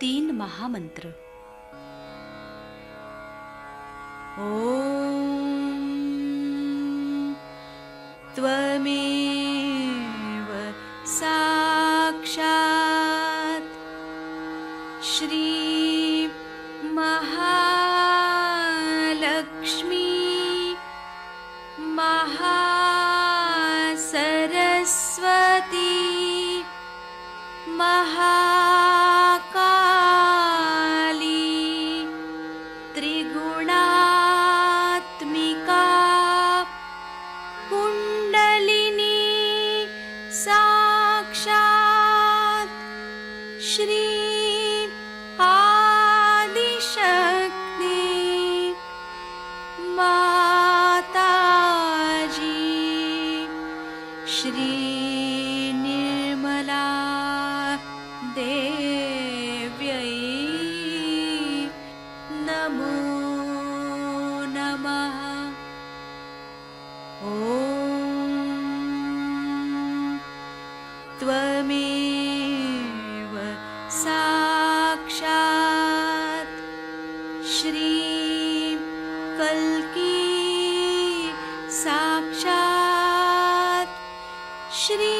3 महामंत्र। ॐ त्वमेव साक्षात् श्री महालक्ष्मी महासरस्वती महाकाली त्रिगुणात्मिका कुण्डलिनी साक्षात् श्री आदिशक्ति माताजी श्री निर्मला देव्यै नमो नमः। ॐ त्वमेव साक्षात् श्री कल्की साक्षात् श्री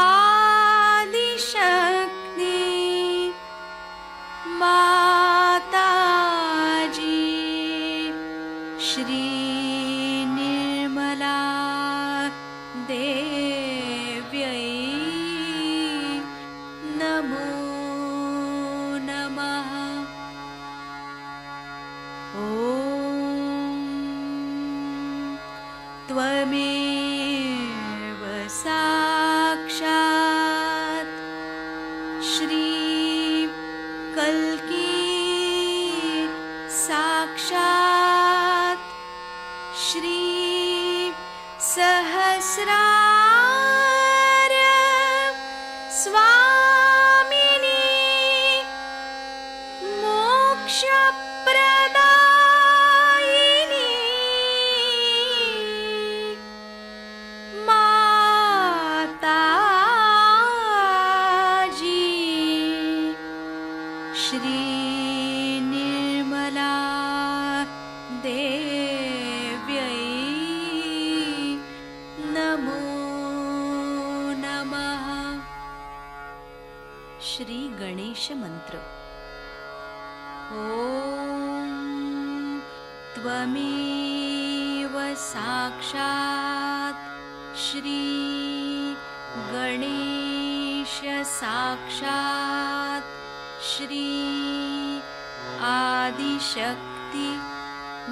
आदिशक्ति माताजी श्री निर्मला देव्यै नमो नमः। ॐ त्वमेव साक्षात् श्री कल्की साक्षात् श्री सहस्रार स्वामिनी मोक्षप्रदायिनी माताजी श्री निर्मला देव्यै नमो नमः। श्री गणेश मंत्र। ॐ त्वमेव साक्षात् श्री गणेश साक्षात् श्री आदिशक्ति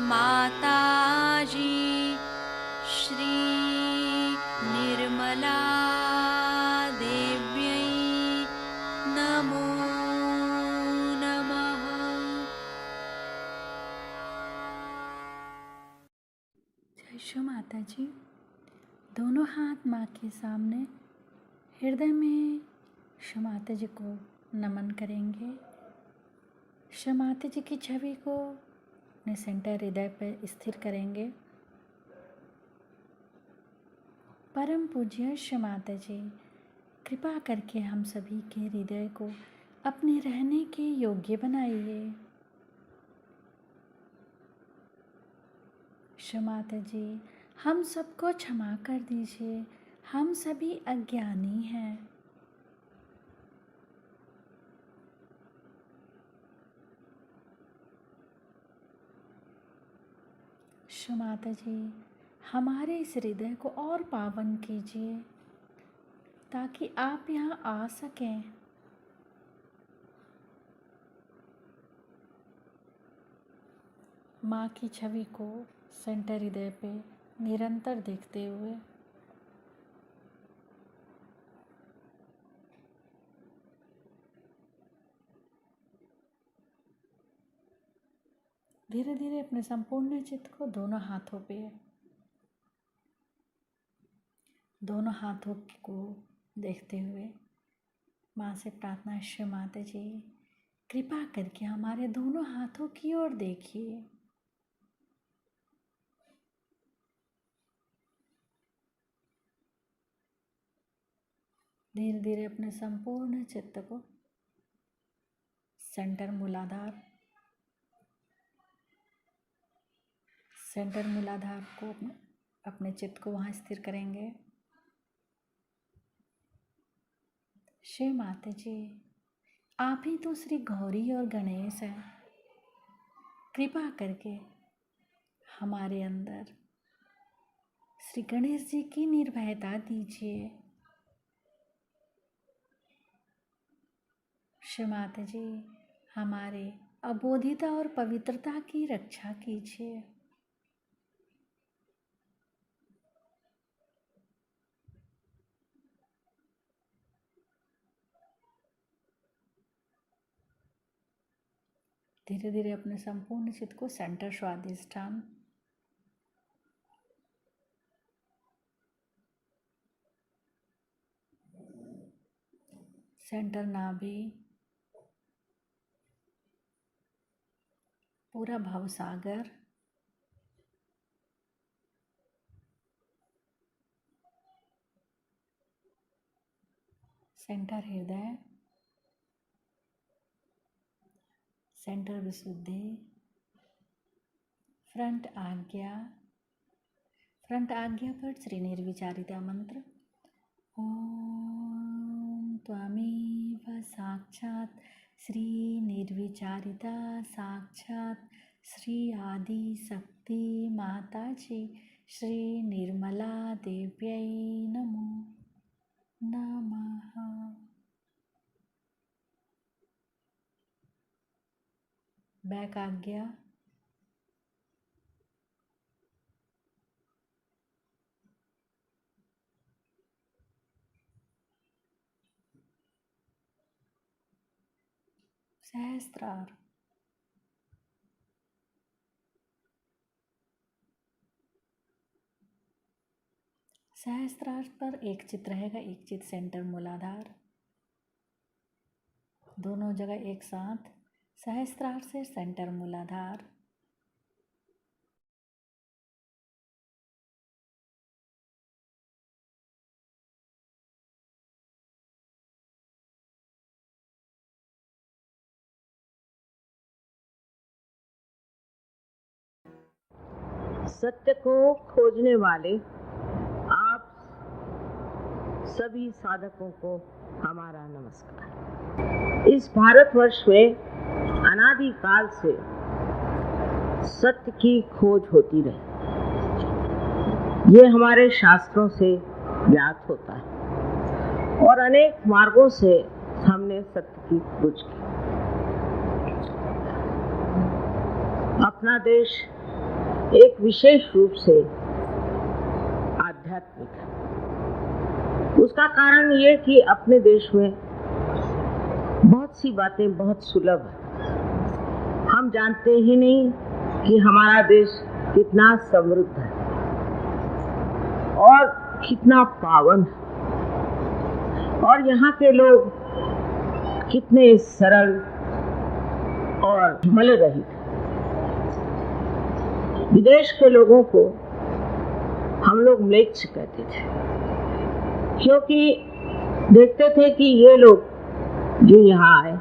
माताजी श्री निर्मला देव्यै नमो नमः। जय श्री माता जी। दोनों हाथ माँ के सामने हृदय में श्री माता जी को नमन करेंगे। श्री माता जी की छवि को अपने सेंटर हृदय पर स्थिर करेंगे। परम पूज्य श्री माता जी, कृपा करके हम सभी के हृदय को अपने रहने के योग्य बनाइए। श्री माता जी, हम सबको क्षमा कर दीजिए, हम सभी अज्ञानी हैं। श्री माता जी, हमारे इस हृदय को और पावन कीजिए ताकि आप यहाँ आ सकें। माँ की छवि को सेंटर हृदय पे निरंतर देखते हुए धीरे धीरे अपने संपूर्ण चित्त को दोनों हाथों को देखते हुए माँ से प्रार्थना, श्री माता जी कृपा करके हमारे दोनों हाथों की ओर देखिए। धीरे धीरे अपने संपूर्ण चित्त को सेंटर मूलाधार। सेंटर मूलाधार को अपने चित्त को वहाँ स्थिर करेंगे। शिव माता जी, आप ही तो श्री गौरी और गणेश हैं। कृपा करके हमारे अंदर श्री गणेश जी की निर्भयता दीजिए। शिव माता जी, हमारे अबोधिता और पवित्रता की रक्षा कीजिए। धीरे धीरे अपने संपूर्ण चित्त को सेंटर स्वादिष्ठान, सेंटर नाभि, पूरा भवसागर, सेंटर हृदय, सेंटर विशुद्धि, फ्रंट आज्ञा। फ्रंट आज्ञा पर श्री निर्विचारिता मंत्र। ओम त्वमेव साक्षात् श्री निर्विचारिता साक्षात् श्री आदि शक्ति माता जी श्री निर्मला देव्यै नमो नमः। बैक आज्ञा। सहस्त्रार। सहस्त्रार पर एक चित रहेगा, एक चित सेंटर मूलाधार, दोनों जगह एक साथ। सहस्त्रार से सेंटर मूलाधार, सत्य को खोजने वाले आप सभी साधकों को हमारा नमस्कार। इस भारतवर्ष में अनादिकाल से सत्य की खोज होती रही, ये हमारे शास्त्रों से ज्ञात होता है और अनेक मार्गों से हमने सत्य की खोज की। अपना देश एक विशेष रूप से आध्यात्मिक है। उसका कारण ये कि अपने देश में बहुत सी बातें बहुत सुलभ है। हम जानते ही नहीं कि हमारा देश कितना समृद्ध है और कितना पावन है और यहाँ के लोग कितने सरल और मल रहित। विदेश के लोगों को हम लोग म्लेच्छ कहते थे, क्योंकि देखते थे कि ये लोग जो यहाँ आए,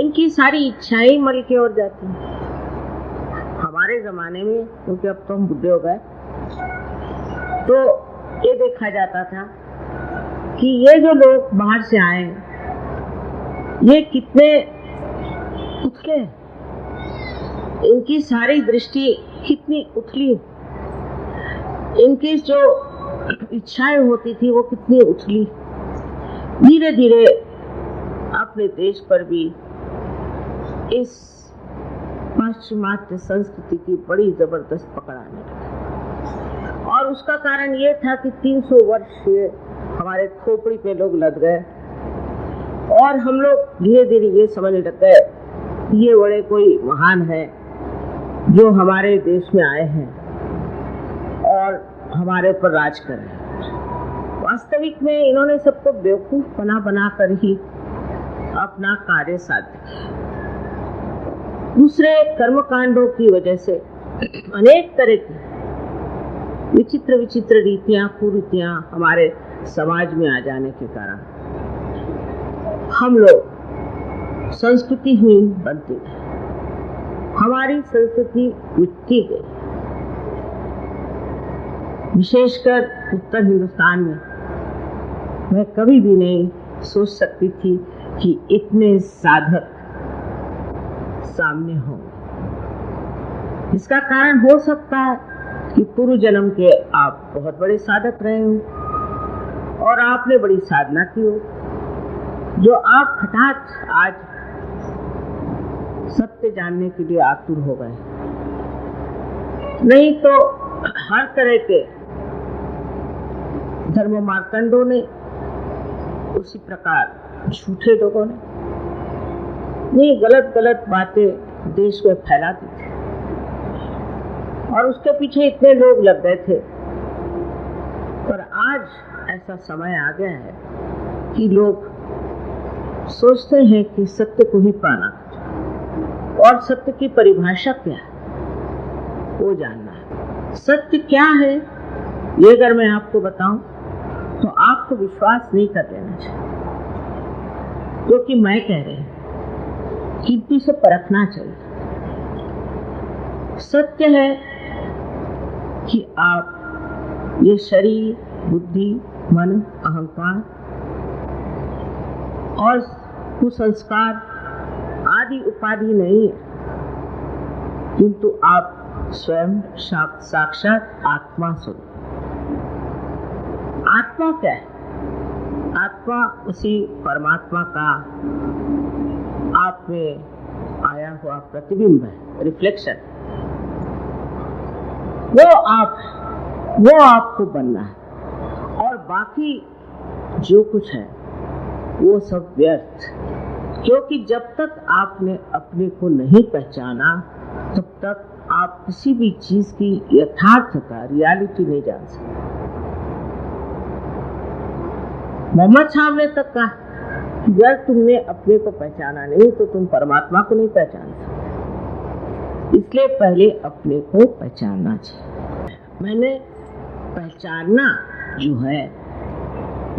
इनकी सारी इच्छाएं मल की ओर जाती हैं। हमारे जमाने में, क्योंकि अब तो हम बुढ़े हो गए, तो ये देखा जाता था कि ये जो लोग बाहर से आए, ये कितने उथले हैं, इनकी सारी दृष्टि कितनी उथली, इनकी जो इच्छाएं होती थी वो कितनी उथली। धीरे धीरे अपने देश पर भी इस पाश्चिमात्य संस्कृति की बड़ी जबरदस्त पकड़ आने लगी और उसका कारण ये था कि 300 वर्ष ये हमारे खोपड़ी पे लोग लद गए और हम लोग धीरे धीरे ये समझने लग गए ये बड़े कोई महान है जो हमारे देश में आए हैं और हमारे पर राज कर रहे हैं। वास्तविक में इन्होंने सबको बेवकूफ बना कर ही अपना कार्य साध्य किया। दूसरे कर्मकांडों की वजह से अनेक तरह की विचित्र विचित्र रीतियां कुरीतियां हमारे समाज में आ जाने के कारण हम लोग संस्कृति ही बनती गई, हमारी संस्कृति मिटती गई। विशेषकर उत्तर हिंदुस्तान में मैं कभी भी नहीं सोच सकती थी कि इतने साधक सामने हों। इसका कारण हो सकता है कि पूर्व जन्म के आप बहुत बड़े साधक रहे हो और आपने बड़ी साधना की हो, जो आप हठात आज सत्य जानने के लिए आतुर हो गए। नहीं तो हर तरह के धर्म मार्तंडों ने, उसी प्रकार झूठे लोगों ने ये गलत गलत बातें देश में फैला दी थी और उसके पीछे इतने लोग लग गए थे। पर आज ऐसा समय आ गया है कि लोग सोचते हैं कि सत्य को ही पाना और सत्य की परिभाषा क्या है वो जानना है। सत्य क्या है ये अगर मैं आपको बताऊं तो आपको विश्वास नहीं कर लेना चाहिए, क्योंकि मैं कह रही हूं किसी से परखना चाहिए। सत्य है कि आप ये शरीर, बुद्धि, मन, अहंकार और कुसंस्कार आदि उपाधि नहीं है, किंतु आप स्वयं साक्षात आत्मा स्वरूप। आत्मा क्या है? आत्मा उसी परमात्मा का आप में आया हुआ प्रतिबिंब है, रिफ्लेक्शन। वो आपको बनना है और बाकी जो कुछ है वो सब व्यर्थ, क्योंकि जब तक आपने अपने को नहीं पहचाना तब तक आप किसी भी चीज की यथार्थता, रियलिटी नहीं जान सकते। मोहम्मद साहब ने तक कहा, जब तुमने अपने को पहचाना नहीं तो तुम परमात्मा को नहीं पहचान सकते, इसलिए पहले अपने को पहचानना चाहिए। मैंने पहचानना जो है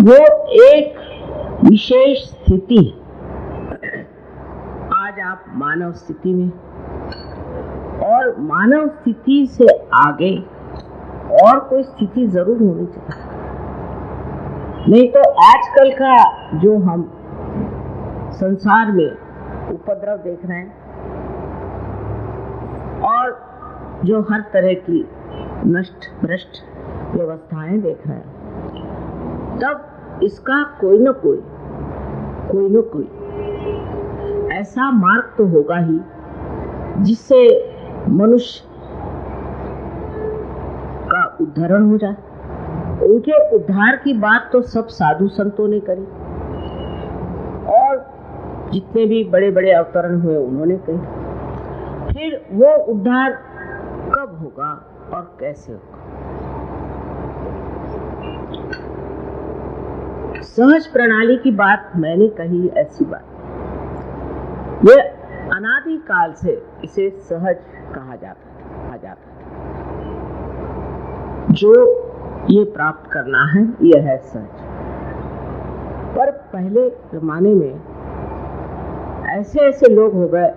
वो एक विशेष स्थिति है। आज आप मानव स्थिति में, और मानव स्थिति से आगे और कोई स्थिति जरूर होनी चाहिए, नहीं तो आजकल का जो हम संसार में उपद्रव देख रहे हैं और जो हर तरह की नष्ट भ्रष्ट व्यवस्थाएं देख रहे हैं, तब इसका कोई न कोई ऐसा मार्ग तो होगा ही जिससे मनुष्य का उद्धारण हो जाए। उनके उद्धार की बात तो सब साधु संतों ने करी और जितने भी बड़े बड़े अवतरण हुए उन्होंने कही। फिर वो उद्धार कब होगा और कैसे होगा? सहज प्रणाली की बात मैंने कही, ऐसी बात ये अनादि काल से इसे सहज कहा जाता है। जो ये प्राप्त करना है यह है सहज। पर पहले जमाने में ऐसे ऐसे लोग हो गए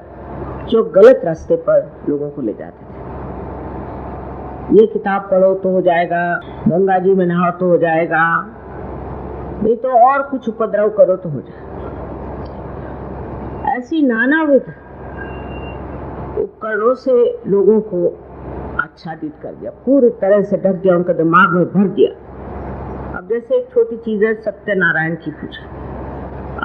जो गलत रास्ते पर लोगों को ले जाते थे। ये किताब पढ़ो तो हो जाएगा, गंगा जी में नहाओ तो हो जाएगा, नहीं तो और कुछ उपद्रव करो तो हो जाएगा। ऐसी नानाविध उपकरणों से लोगों को आच्छादित कर दिया, पूरी तरह से ढक दिया, उनका दिमाग में भर दिया। अब जैसे एक छोटी चीज है सत्यनारायण की पूजा,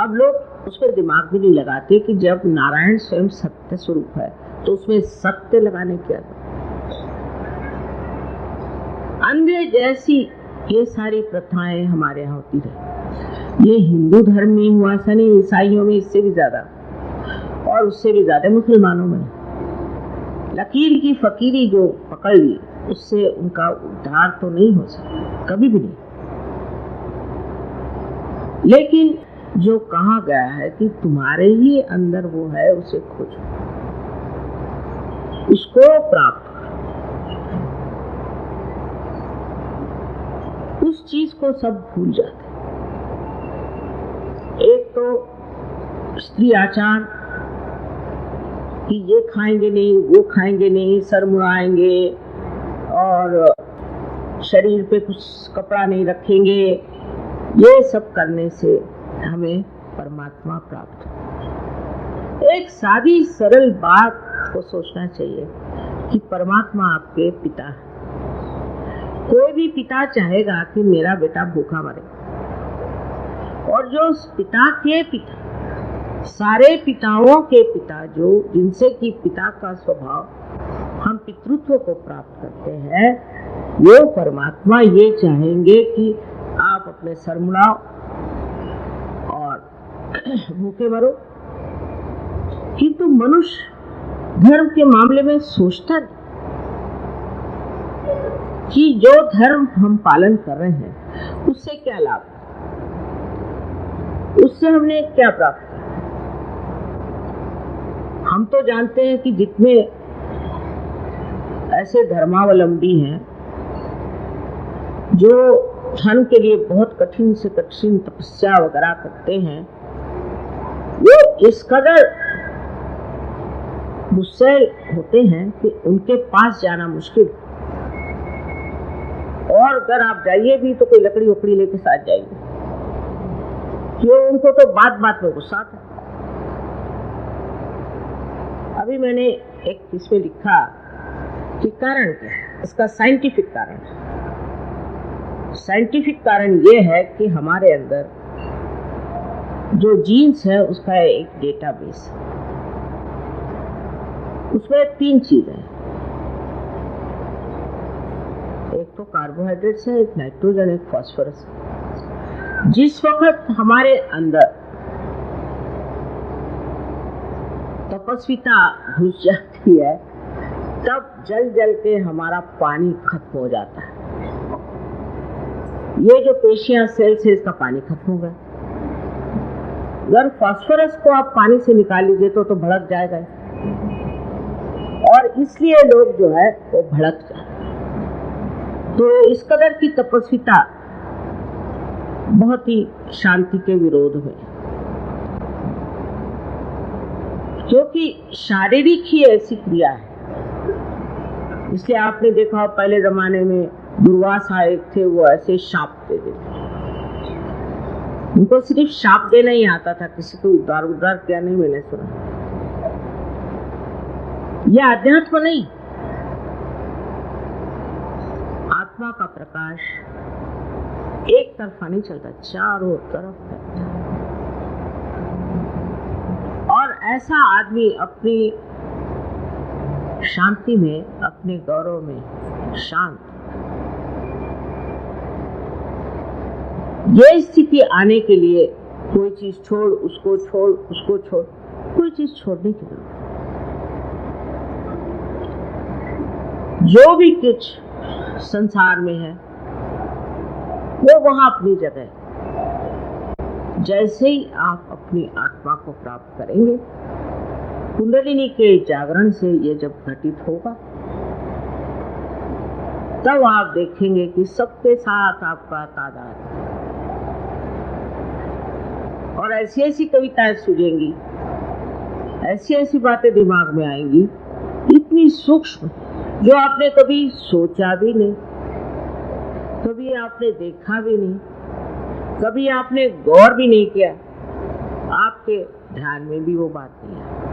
अब लोग उस पर दिमाग भी नहीं लगाते कि जब नारायण स्वयं सत्य स्वरूप है तो उसमें सत्य लगाने की अंधे जैसी ये सारी प्रथाएं हमारे यहाँ होती रही। ये हिंदू धर्म में हुआ ऐसा नहीं, ईसाइयों में इससे भी ज्यादा और उससे भी ज्यादा मुसलमानों में। लकीर की फकीरी जो पकड़ ली उससे उनका उद्धार तो नहीं हो सकता, कभी भी नहीं। लेकिन जो कहा गया है कि तुम्हारे ही अंदर वो है, उसे खोजो, उसको प्राप्त करो। उस चीज को सब भूल जाते। एक तो स्त्री आचार कि ये खाएंगे नहीं, वो खाएंगे नहीं, सर मुड़ाएंगे और शरीर पे कुछ कपड़ा नहीं रखेंगे, ये सब करने से हमें परमात्मा प्राप्त हो। एक सादी सरल बात को सोचना चाहिए कि परमात्मा आपके पिता है। कोई भी पिता चाहेगा कि मेरा बेटा भूखा मरे, और जो पिता के पिता, सारे पिताओं के पिता, जो जिनसे कि पिता का स्वभाव हम पितृत्व को प्राप्त करते हैं, वो परमात्मा ये चाहेंगे कि आप अपने सर मुड़ाओ और भूखे मरो। किंतु मनुष्य धर्म के मामले में सोचता नहीं कि जो धर्म हम पालन कर रहे हैं उससे क्या लाभ, उससे हमने क्या प्राप्त किया। हम तो जानते हैं कि जितने ऐसे धर्मावलंबी हैं जो धर्म के लिए बहुत कठिन से कठिन तपस्या वगैरह करते हैं, वो इस कदर गुस्से होते हैं कि उनके पास जाना मुश्किल, और अगर आप जाइए भी तो कोई लकड़ी वकड़ी लेके साथ जाइए, क्यों? उनको तो बात बात में गुस्सा आता है। अभी मैंने एक इसमें लिखा कि कारण क्या है, इसका साइंटिफिक कारण। साइंटिफिक कारण ये है कि हमारे अंदर जो जीन्स है उसका एक डेटाबेस है, उसमें 3 चीजें हैं। एक तो कार्बोहाइड्रेट्स है, एक नाइट्रोजन, एक फास्फोरस। जिस वक्त हमारे अंदर तपस्विता घुस जाती है, तब जल जल के हमारा पानी खत्म हो जाता है। ये जो पेशियां, सेल्स है, इसका पानी खत्म हो गया। अगर फास्फोरस को आप पानी से निकाल लीजिए तो भड़क जाएगा, और इसलिए लोग जो है वो भड़क जाते। तो इस कदर की तपस्विता बहुत ही शांति के विरोध में, क्योंकि शारीरिक ही ऐसी क्रिया है। इसलिए आपने देखा पहले जमाने में दुर्वासा एक थे, वो ऐसे शाप देते थे। उनको सिर्फ शाप देना ही आता था, किसी को उद्धार किया नहीं मैंने सुना। यह अध्यात्म नहीं, आत्मा का प्रकाश एक तरफा नहीं चलता, चारों तरफ चलता। और ऐसा आदमी अपनी शांति में, अपने गौरव में शांत। ये स्थिति आने के लिए कोई चीज छोड़, उसको छोड़, उसको छोड़, कोई चीज छोड़ने की जरूरत। जो भी कुछ संसार में है वो वहां अपनी जगह है। जैसे ही आप अपनी आत्मा को प्राप्त करेंगे, कुंडलिनी के जागरण से ये जब घटित होगा, तब आप देखेंगे कि सबके साथ आपका तादाद है। और ऐसी ऐसी कविताएं सूझेंगी, ऐसी ऐसी बातें दिमाग में आएंगी, इतनी सूक्ष्म, जो आपने कभी सोचा भी नहीं, कभी आपने देखा भी नहीं, कभी आपने गौर भी नहीं किया, आपके ध्यान में भी वो बात नहीं आई।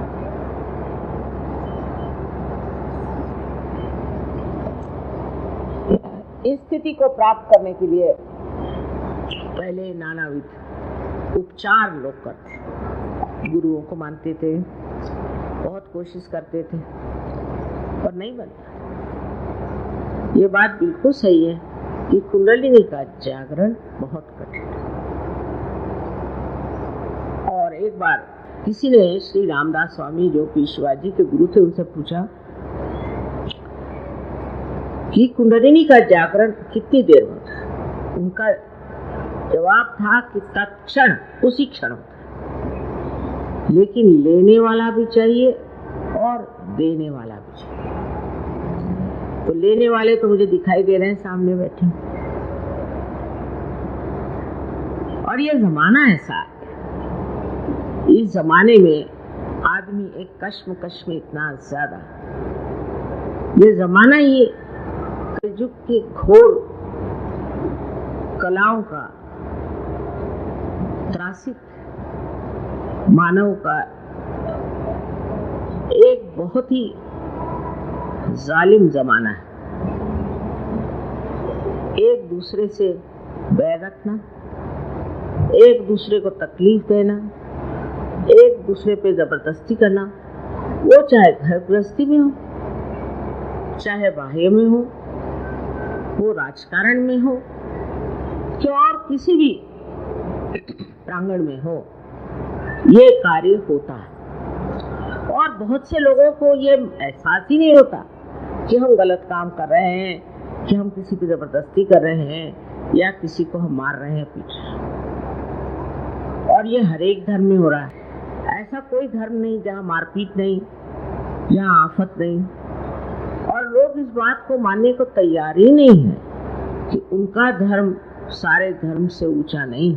इस स्थिति को प्राप्त करने के लिए पहले नानाविध उपचार लोग करते, गुरुओं को मानते थे, बहुत कोशिश करते थे, पर नहीं बनता। ये बात बिल्कुल सही है कि कुंडलिनी का जागरण बहुत कठिन है। और एक बार किसी ने श्री रामदास स्वामी, जो कि शिवाजी के गुरु थे, उनसे पूछा कि कुंडलिनी का जागरण कितनी देर में होता है। उनका जवाब था कि तत्क्षण, उसी क्षण होता है, लेकिन लेने वाला भी चाहिए और देने वाला भी चाहिए। तो लेने वाले तो मुझे दिखाई दे रहे हैं सामने बैठे, और ये जमाना ऐसा है, इस जमाने में आदमी आदमी एक कश्मकश में इतना ज्यादा। ये जमाना ही कलयुग की घोर कलाओं का, त्रासिक मानव का एक बहुत ही जालिम जमाना है। एक दूसरे से बैर रखना, एक दूसरे को तकलीफ देना, एक दूसरे पे जबरदस्ती करना, वो चाहे घर गृहस्थी में हो, चाहे बाह्य में हो, वो राजकारण में हो, कि और किसी भी प्रांगण में हो, ये कार्य होता है। और बहुत से लोगों को ये एहसास ही नहीं होता कि हम गलत काम कर रहे हैं, कि हम किसी पे जबरदस्ती कर रहे हैं या किसी को हम मार रहे हैं, पीट रहे हैं। और ये हर एक धर्म में हो रहा है। ऐसा कोई धर्म नहीं जहाँ मारपीट नहीं, जहाँ आफत नहीं। और लोग इस बात को मानने को तैयार ही नहीं है कि उनका धर्म सारे धर्म से ऊंचा नहीं,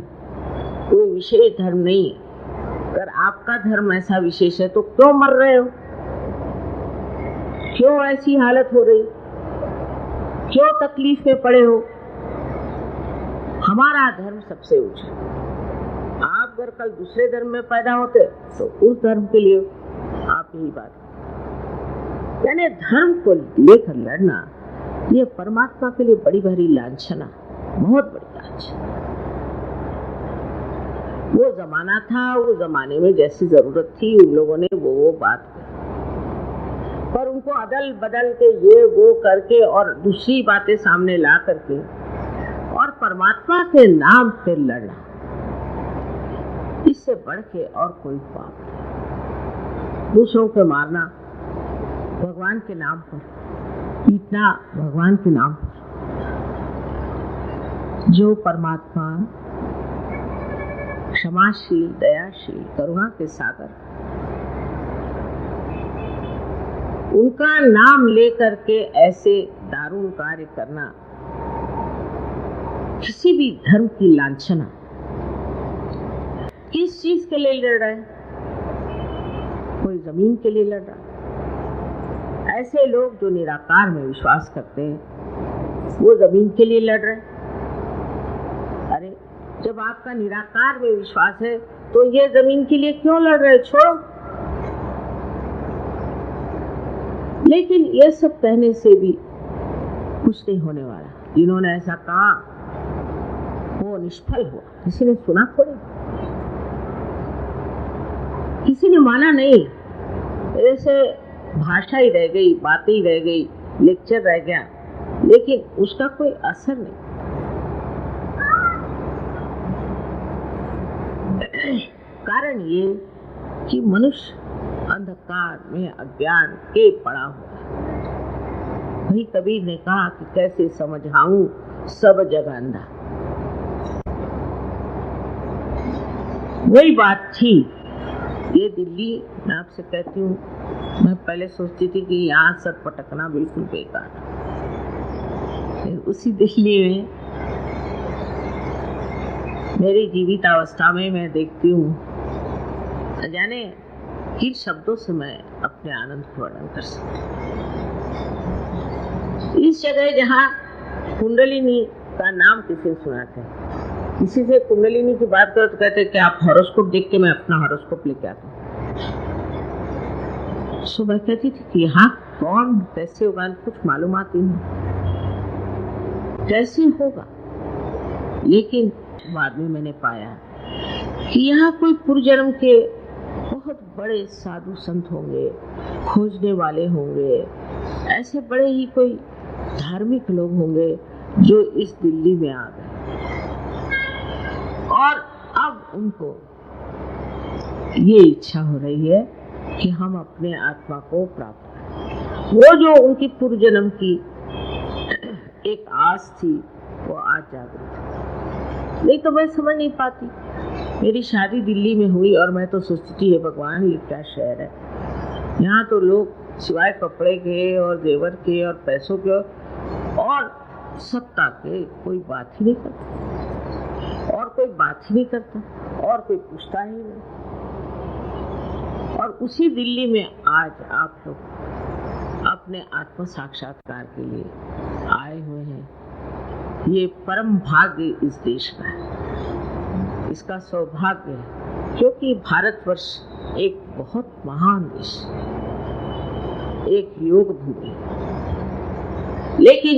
कोई विशेष धर्म नहीं। अगर आपका धर्म ऐसा विशेष है तो क्यों मर रहे हो, क्यों ऐसी हालत हो रही, क्यों तकलीफ में पड़े हो? हमारा धर्म सबसे ऊंचा। आप अगर कल दूसरे धर्म में पैदा होते तो उस धर्म के लिए आप यही बात, यानी धर्म को लेकर लड़ना, ये परमात्मा के लिए बड़ी भारी लांछना, बहुत बड़ी लांछना। वो जमाना था, वो जमाने में जैसी जरूरत थी उन लोगों ने वो बात की, पर उनको अदल बदल के ये वो करके और दूसरी बातें सामने ला करके और परमात्मा के नाम पे लड़ना, इससे बढ़ के और कोई पाप नहीं। दूसरों को मारना भगवान के नाम पर, पीटना भगवान के नाम पर। जो परमात्मा क्षमाशील, दयाशील, करुणा के सागर, उनका नाम लेकर के ऐसे दारुण कार्य करना किसी भी धर्म की लांछना। किस चीज के लिए लड़ रहा है? कोई जमीन के लिए लड़ रहा है। ऐसे लोग जो निराकार में विश्वास करते हैं वो जमीन के लिए लड़ रहे हैं। अरे जब आपका निराकार में विश्वास है तो ये जमीन के लिए क्यों लड़ रहे? छोड़ो। लेकिन ये सब कहने से भी कुछ नहीं होने वाला। जिन्होंने ऐसा कहा वो निष्फल हुआ। किसी ने सुना थोड़ी, किसी ने माना नहीं। ऐसे भाषा ही रह गई, बातें ही रह गई, लेक्चर रह गया, लेकिन उसका कोई असर नहीं। कारण ये कि मनुष्य अंधकार में अज्ञान के पड़ा हुआ है। वही कबीर ने कहा कि कैसे समझाऊं सब जगह अंधा। वही बात थी। ये दिल्ली, मैं आपसे कहती हूँ, मैं पहले सोचती थी कि यहाँ सर पटकना बिल्कुल बेकार है। उसी दिल्ली में मेरी जीवित अवस्था में मैं देखती हूँ, जाने किन शब्दों से मैं अपने आनंद को वर्णन कर सकती। इस जगह जहाँ कुंडलिनी का नाम किसी सुना था, किसी से कुंडलिनी की बात करो तो कहते कि आप हॉरोस्कोप देख के मैं अपना हॉरोस्कोप लेके आता हूँ। सो मैं कहती थी कि यहाँ कौन कैसे होगा, कुछ मालूमात ही नहीं कैसे होगा। लेकिन बाद में मैंने पाया कि यहाँ कोई पूर्वजन्म के बहुत बड़े साधु संत होंगे, खोजने वाले होंगे, ऐसे बड़े ही कोई धार्मिक लोग होंगे जो इस दिल्ली में आ गए और अब उनको ये इच्छा हो रही है कि हम अपने आत्मा को प्राप्त करें। वो जो उनकी पूर्व जन्म की एक आस थी वो आज जागृत। नहीं तो मैं समझ नहीं पाती। मेरी शादी दिल्ली में हुई और मैं तो सोचती थी ये भगवान ये क्या शहर है। यहाँ तो लोग सिवाय कपड़े के और जेवर के और पैसों के और सत्ता के कोई बात ही नहीं करता, और कोई बात ही नहीं करता, और कोई पूछता ही नहीं। और उसी दिल्ली में आज आप लोग अपने आत्म साक्षात्कार के लिए आए हुए हैं। ये परम भाग्य इस देश का है, इसका सौभाग्य है, क्योंकि भारतवर्ष एक बहुत महान देश, एक योग भूमि, लेकिन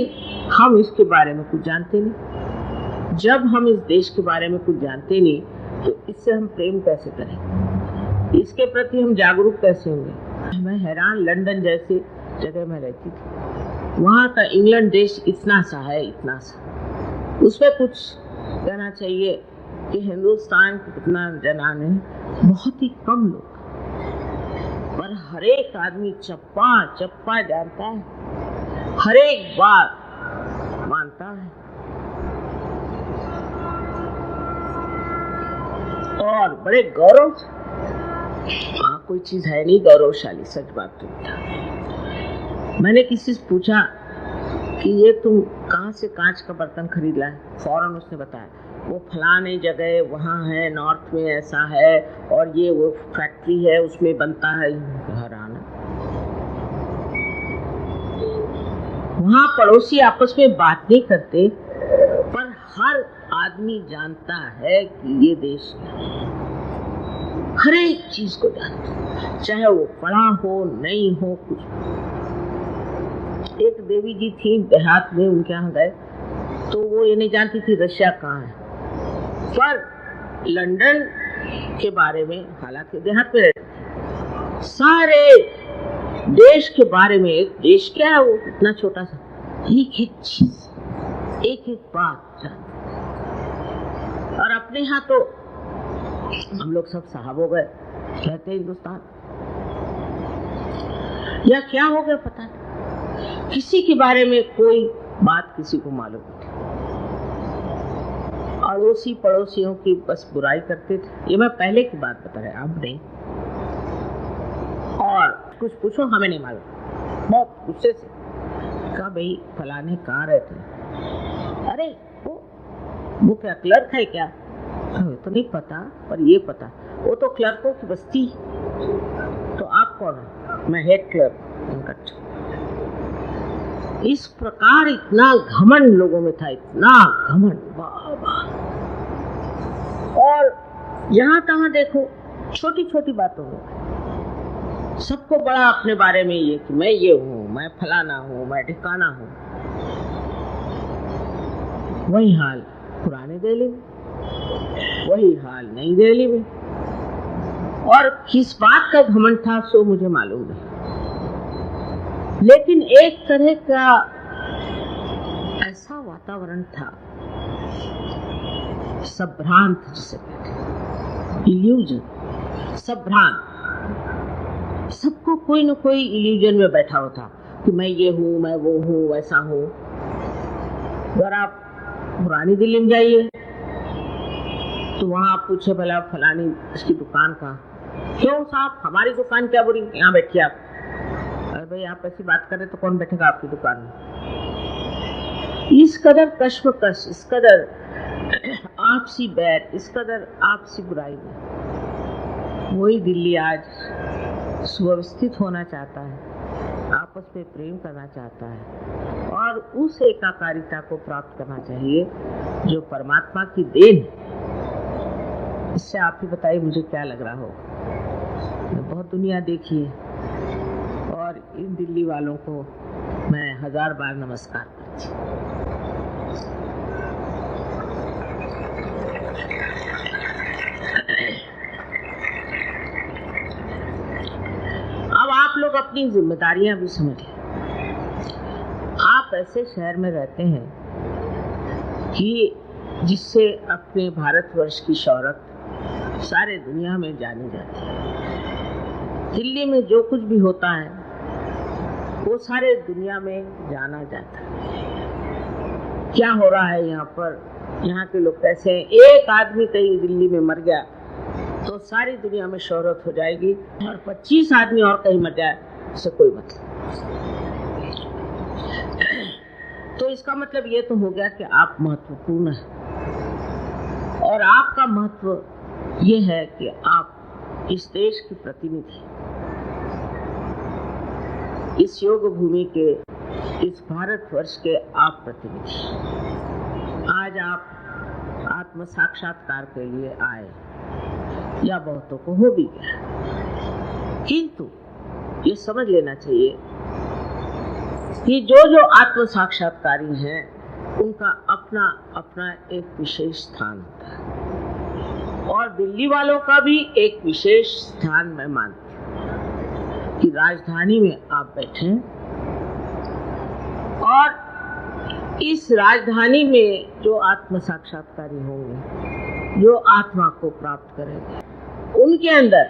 हम इसके बारे में कुछ जानते नहीं। जब हम इस देश के बारे में कुछ जानते नहीं तो इससे हम प्रेम कैसे करें, इसके प्रति हम जागरूक कैसे होंगे। मैं हैरान, लंदन जैसी जगह में रहती थी, वहाँ का इंग्लैंड देश इतना सा है, इतना सा, उसमें कुछ कहना चाहिए कि हिंदुस्तान के कितना जनान है, बहुत ही कम लोग, पर हर एक आदमी चप्पा चप्पा जानता है, हर एक बात मानता है, और बड़े गौरव। हाँ, कोई चीज है नहीं गौरवशाली, सच बात तो था। मैंने किसी से पूछा कि ये तुम कहाँ से कांच का बर्तन खरीद लाए, फौरन उसने बताया वो फलाने जगह वहाँ है, नॉर्थ में ऐसा है, और ये वो फैक्ट्री है उसमें बनता है। हैरान, वहाँ पड़ोसी आपस में बात नहीं करते, पर हर आदमी जानता है कि ये देश हर एक चीज को जानता है, चाहे वो पढ़ा हो नहीं हो कुछ। एक देवी जी थी देहात में, उनके यहाँ गए तो वो ये नहीं जानती थी रशिया कहाँ है, पर लंदन के बारे में, हालांकि देहात में रहती थी, सारे देश के बारे में, एक देश क्या है वो इतना छोटा सा, एक एक चीज, एक एक बात जानती। और अपने यहाँ तो हम लोग सब साहब हो गए, कहते हिंदुस्तान, या क्या हो गया पता नहीं, किसी के बारे में कोई बात किसी को मालूम नहीं, अड़ोसी पड़ोसियों की बस बुराई करते थे। ये मैं पहले की बात बता रहा, अब नहीं। और कुछ पूछो हमें नहीं मालूम, बहुत गुस्से से कहा भाई फलाने कहाँ रहते हैं, अरे वो क्या क्लर्क है क्या, तो नहीं पता, पर ये पता वो तो क्लर्कों की बस्ती, तो आप कौन है, मैं हेड क्लर्क। इस प्रकार इतना घमंड लोगों में था, इतना घमंड, बाबा। और यहाँ तहाँ देखो छोटी छोटी बातों में सबको बड़ा अपने बारे में ये कि मैं ये हूँ, मैं फलाना हूँ, मैं ठिकाना हूँ। वही हाल पुराने दिल्ली में, वही हाल नई दिल्ली में। और किस बात का घमंड था सो मुझे मालूम नहीं, लेकिन एक तरह का ऐसा वातावरण था, संभ्रांत जिसे कहते, इल्यूजन, संभ्रांत। सबको कोई न कोई इल्यूजन में बैठा होता कि मैं ये हूँ, मैं वो हूँ, वैसा हूँ। अगर आप पुरानी दिल्ली में जाइए तो वहाँ आप पूछे भला फलानी इसकी दुकान का, क्यों साहब हमारी दुकान क्या बुरी, यहाँ बैठिए आप। अरे भाई आप ऐसी बात करें तो कौन बैठेगा आपकी दुकान में। इस कदर कश्मकश, इस कदर आपसी बैर, इस कदर आपसी बुराई में वही दिल्ली आज सुव्यवस्थित होना चाहता है, आपस में प्रेम करना चाहता है और उस एकाकारिता को प्राप्त करना चाहिए जो परमात्मा की देन है। इससे आप ही बताइए मुझे क्या लग रहा हो। बहुत दुनिया देखी है और इन दिल्ली वालों को मैं 1000 बार नमस्कार करती हूँ। अब आप लोग अपनी जिम्मेदारियां भी समझें। आप ऐसे शहर में रहते हैं कि जिससे अपने भारतवर्ष की शौहरत सारे दुनिया में जानी जाती है। दिल्ली में जो कुछ भी होता है वो सारे दुनिया में जाना जाता है। क्या हो रहा है यहाँ पर, यहाँ के लोग कैसे हैं। एक आदमी कहीं दिल्ली में मर गया तो सारी दुनिया में शोहरत हो जाएगी और 25 आदमी और कहीं मर जाए उससे कोई मतलब। तो इसका मतलब ये तो हो गया कि आप महत्वपूर्ण हैं और आपका महत्व ये है कि आप इस देश के प्रतिनिधि। इस योग भूमि के, इस भारतवर्ष के आप प्रतिनिधि। आज आप आत्म साक्षात्कार के लिए आए, या बहुतों को हो भी गया, किंतु ये समझ लेना चाहिए कि जो आत्म साक्षात्कारी हैं उनका अपना अपना एक विशेष स्थान होता है, और दिल्ली वालों का भी एक विशेष स्थान मैं मानती हूँ कि राजधानी में आप बैठे और इस राजधानी में जो आत्म साक्षात्कारी होंगे, जो आत्मा को प्राप्त करेंगे, उनके अंदर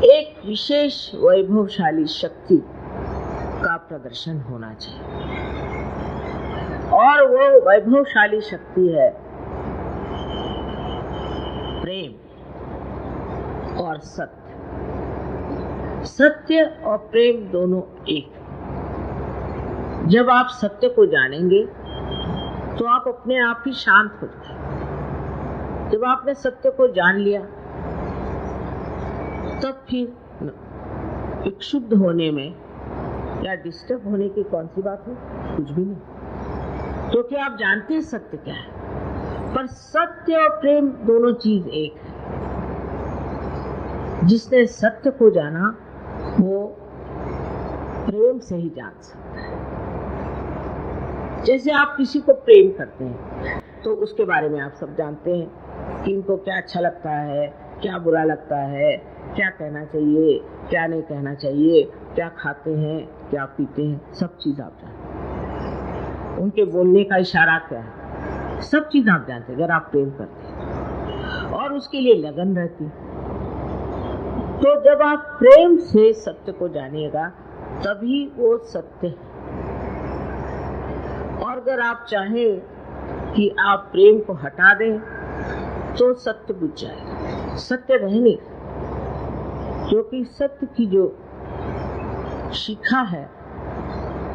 एक विशेष वैभवशाली शक्ति का प्रदर्शन होना चाहिए, और वो वैभवशाली शक्ति है प्रेम और सत्य। सत्य और प्रेम दोनों एक। जब आप सत्य को जानेंगे तो आप अपने आप ही शांत हो जाएंगे। जब आपने सत्य को जान लिया तब फिर एक शुद्ध होने में या डिस्टर्ब होने की कौन सी बात है? कुछ भी नहीं, क्योंकि आप जानते हैं सत्य क्या है। पर सत्य और प्रेम दोनों चीज एक है। जिसने सत्य को जाना वो प्रेम से ही जान सकता है। जैसे आप किसी को प्रेम करते हैं तो उसके बारे में आप सब जानते हैं कि इनको क्या अच्छा लगता है, क्या बुरा लगता है, क्या कहना चाहिए, क्या नहीं कहना चाहिए, क्या खाते हैं, क्या पीते हैं, सब चीज आप जानते हैं। उनके बोलने का इशारा क्या है, सब चीज आप जानते हैं। अगर आप प्रेम करते हैं और उसके लिए लगन रहती, तो जब आप प्रेम से सत्य को जानिएगा तभी वो सत्य है। और अगर आप चाहें कि आप प्रेम को हटा दें तो सत्य बुझ जाएगा, सत्य रहे नहीं। क्योंकि सत्य की जो शिखा है,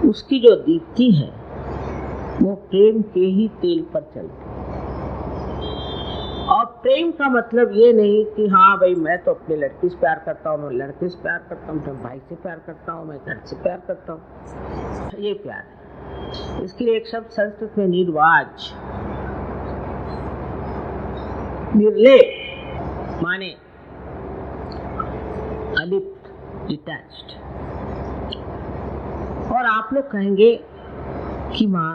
उसकी जो दीप्ति है, वो प्रेम के ही तेल पर चलती है। और प्रेम का मतलब ये नहीं कि हाँ भाई मैं तो अपने लड़की से प्यार करता हूँ, मैं लड़के से प्यार करता हूँ, मैं भाई से प्यार करता हूँ, मैं घर से प्यार करता हूँ, ये प्यार है। इसके लिए एक शब्द संस्कृत में निर्वाज, निर्लेप माने अलिप्त, डिटैच्ड। और आप लोग कहेंगे कि माँ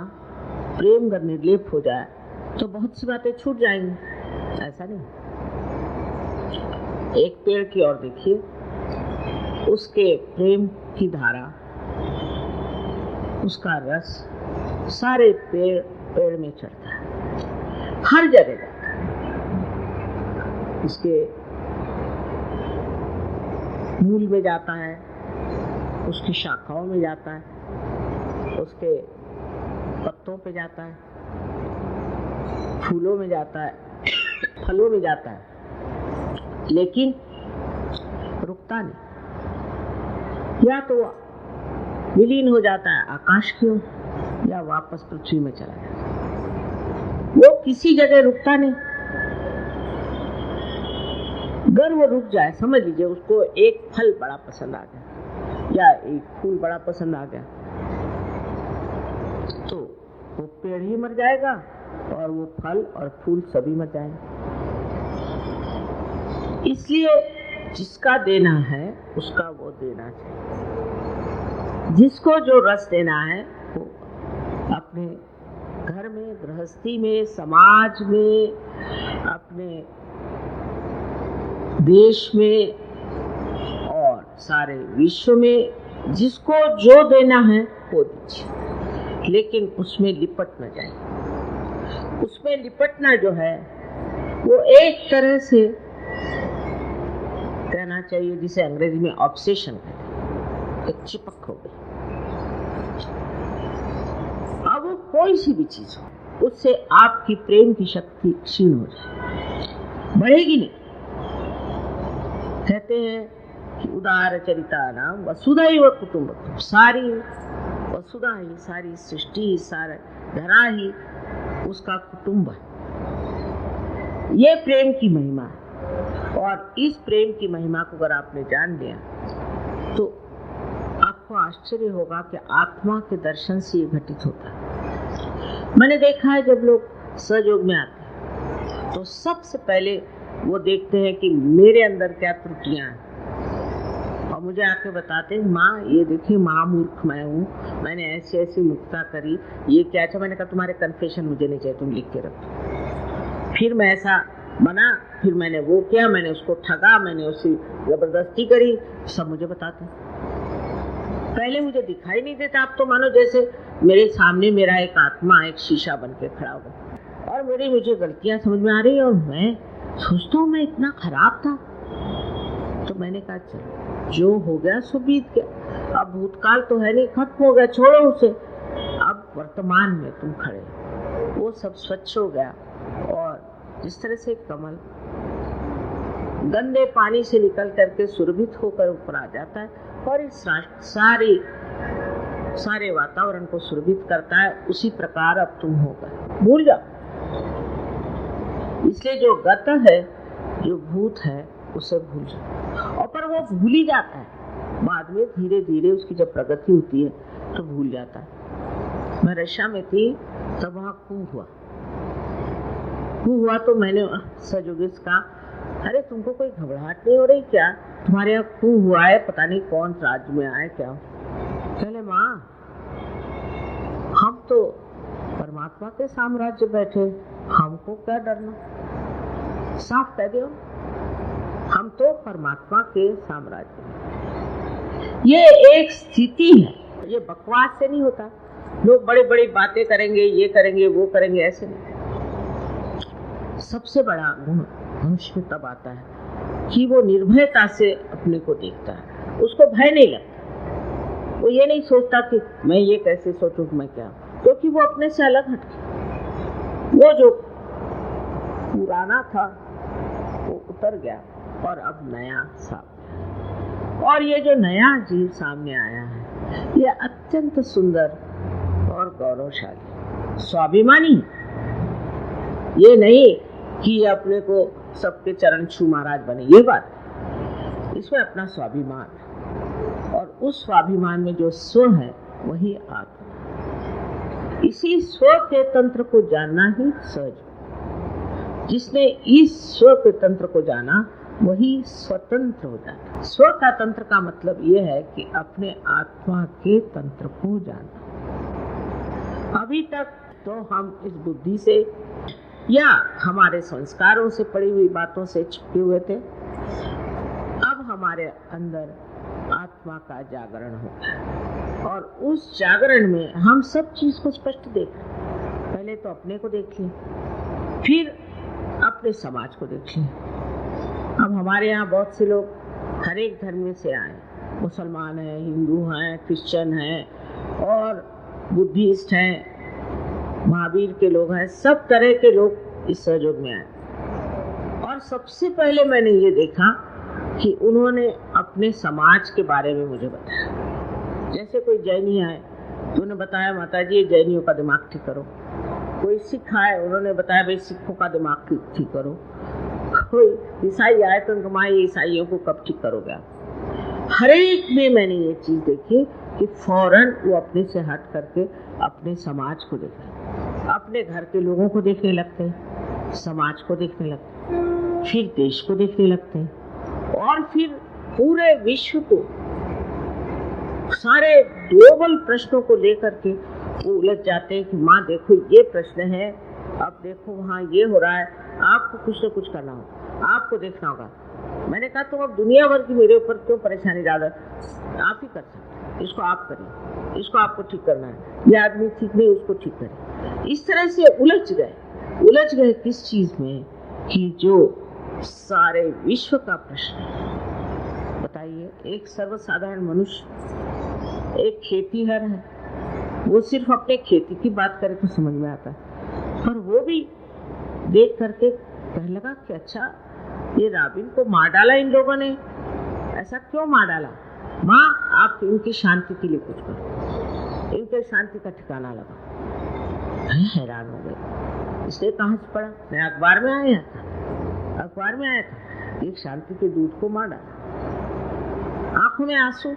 प्रेम अगर निर्लेप हो जाए तो बहुत सी बातें छूट जाएंगी। ऐसा नहीं। एक पेड़ की ओर देखिए, उसके प्रेम की धारा, उसका रस सारे पेड़ में चढ़ता है, हर जगह जाता है। उसके मूल में जाता है, उसकी शाखाओं में जाता है, उसके पत्तों पे जाता है, फूलों में जाता है, फलों में जाता है, लेकिन रुकता नहीं। या तो विलीन हो जाता है आकाश की ओर, या वापस पृथ्वी में चला जाता है। वो किसी जगह रुकता नहीं। अगर वो रुक जाए, समझ लीजिए उसको एक फल बड़ा पसंद आ गया या एक फूल बड़ा पसंद आ गया, तो वो पेड़ ही मर जाएगा और वो फल और फूल सभी मर जाएंगे। इसलिए जिसका देना है उसका वो देना चाहिए। जिसको जो रस देना है वो अपने घर में, गृहस्थी में, समाज में, अपने देश में और सारे विश्व में जिसको जो देना है वो दीजिए, लेकिन उसमें लिपट न जाए। उसमें लिपटना जो है वो एक तरह से कहना चाहिए जिसे अंग्रेजी में ऑब्सेशन कहते हैं, एक चिपक हो गई। अब वो कोई सी भी चीज हो, उससे आपकी प्रेम की शक्ति क्षीण हो जाए, बढ़ेगी नहीं। कहते हैं कि उदार चरिता नाम वसुधैव कुटुंबकम, सारी वसुधा ही, सारी सृष्टि, सारा धरा ही उसका कुटुंब है। ये प्रेम की महिमा है। और इस प्रेम की महिमा को अगर आपने जान लिया तो आपको आश्चर्य होगा कि आत्मा के दर्शन से ये घटित होता है। मैंने देखा है जब लोग सहयोग में आते हैं तो सबसे पहले वो देखते हैं कि मेरे अंदर क्या त्रुटियां हैं और मुझे आके बताते हैं, माँ ये देखिए महामूर्ख मैं हूँ, मैंने ऐसी ऐसी मुक्ता करी, ये क्या अच्छा। मैंने कहा तुम्हारे कन्फेशन मुझे नहीं चाहिए, तुम लिख के रखो। फिर मैं ऐसा बना, फिर मैंने वो किया, मैंने उसको ठगा, मैंने उसकी जबरदस्ती करी, सब मुझे बताते हैं। पहले मुझे दिखाई नहीं देता, अब तो मानो जैसे मेरे सामने मेरा एक आत्मा एक शीशा बन के खड़ा हुआ और मुझे गलतियां समझ में आ रही और मैं सोचता हूँ मैं इतना खराब था। तो मैंने कहा चलो जो हो गया सो बीत गया, अब भूतकाल तो है नहीं, खत्म हो गया, छोड़ो उसे, अब वर्तमान में तुम खड़े, वो सब स्वच्छ हो गया। और जिस तरह से कमल गंदे पानी से निकल करके सुरभित होकर ऊपर आ जाता है और इस सारे वातावरण को सुरभित करता है, उसी प्रकार अब तुम हो गए, भूल जाओ। इसलिए जो गत है, जो भूत है, उसे भूल जाओ। और पर वो भूल ही जाता है, बाद में धीरे धीरे उसकी जब प्रगति होती है तो भूल जाता है। मैं रशिया में थी तब वहाँ कू हुआ तो मैंने सजोगिस कहा, अरे तुमको कोई घबराहट नहीं हो रही क्या? तुम्हारे यहाँ कू हुआ है, पता नहीं कौन राज्य में आए क्या। चले माँ, हम तो परमात्मा के साम्राज्य बैठे, हमको क्या डरना, साफ कह दो, हम तो परमात्मा के साम्राज्य में। ये एक स्थिति है, ये बकवास से नहीं होता। लोग बड़ी बड़ी बातें करेंगे, ये करेंगे वो करेंगे, ऐसे नहीं। सबसे बड़ा गुण मनुष्य में तब आता है कि वो निर्भयता से अपने को देखता है, उसको भय नहीं लगता। वो ये नहीं सोचता कि मैं ये कैसे सोचूं, मैं क्या, क्योंकि वो अपने से अलग हटके, वो जो पुराना था वो उतर गया और अब नया सामने। और ये जो नया जीव सामने आया है, ये अत्यंत सुंदर और गौरवशाली, स्वाभिमानी। ये नहीं कि अपने को सबके चरण छू महाराज बने, ये बात, इसमें अपना स्वाभिमान, और उस स्वाभिमान में जो स्व है वही आत्मा। इसी स्व के तंत्र को जानना ही सहज। जिसने इस स्व के तंत्र को जाना वही स्वतंत्र हो जाता है। स्व का तंत्र का मतलब यह है कि अपने आत्मा के तंत्र को जानना। अभी तक तो हम इस बुद्धि से या हमारे संस्कारों से पड़ी हुई बातों से चिपके हुए थे। अब हमारे अंदर आत्मा का जागरण होगा और उस जागरण में हम सब चीज को स्पष्ट देख रहे हैं। पहले तो अपने को देख लें, फिर अपने समाज को देख लें। अब हमारे यहाँ बहुत से लोग हर एक धर्म में से आए, मुसलमान हैं, हिंदू हैं, क्रिश्चियन हैं और बुद्धिस्ट हैं, महावीर के लोग हैं, सब तरह के लोग इस सहयोग में आए। और सबसे पहले मैंने ये देखा कि उन्होंने अपने समाज के बारे में मुझे बताया। जैसे कोई जैनी आए तो उन्होंने बताया, माता जी जैनियों का दिमाग ठीक करो। कोई सिख आए, उन्होंने बताया भाई सिखों का दिमाग ठीक करो। कोई ईसाई आए तो उनको, माँ ये ईसाइयों को कब ठीक करोगे आप। हर एक में मैंने ये चीज देखी कि फौरन वो अपने से हट करके अपने समाज को देखते, अपने घर के लोगों को देखने लगते, समाज को देखने लगते, फिर देश को देखने लगते और फिर पूरे विश्व को, सारे ग्लोबल प्रश्नों को लेकर के वो उलझ जाते हैं कि माँ देखो ये प्रश्न है, अब देखो वहाँ ये हो रहा है, आपको कुछ न कुछ करना होगा, आपको देखना होगा। मैंने कहा तुम अब दुनिया भर की मेरे ऊपर क्यों परेशानी डाल रहे, आप ही कर सकते, इसको आप करिए, इसको आपको ठीक करना है, ये आदमी ठीक नहीं उसको ठीक करिए। इस तरह से उलझ गए किस चीज में कि जो सारे विश्व का प्रश्न है। बताइए, एक सर्वसाधारण मनुष्य, एक खेतीहर है, वो सिर्फ अपने खेती की बात करे तो समझ में आता है, पर वो भी देख करके कहने लगा कि अच्छा ये राबिन को मार डाला इन लोगों ने, ऐसा क्यों मार डाला? माँ आप इनकी शांति के लिए कुछ करो, इनके शांति का ठिकाना लगा। मैं हैरान हो गई, इसलिए कहाँ से पढ़ा, मैं अखबार में आया था, एक शांति के दूत को मार डाला। आंखों में आंसू,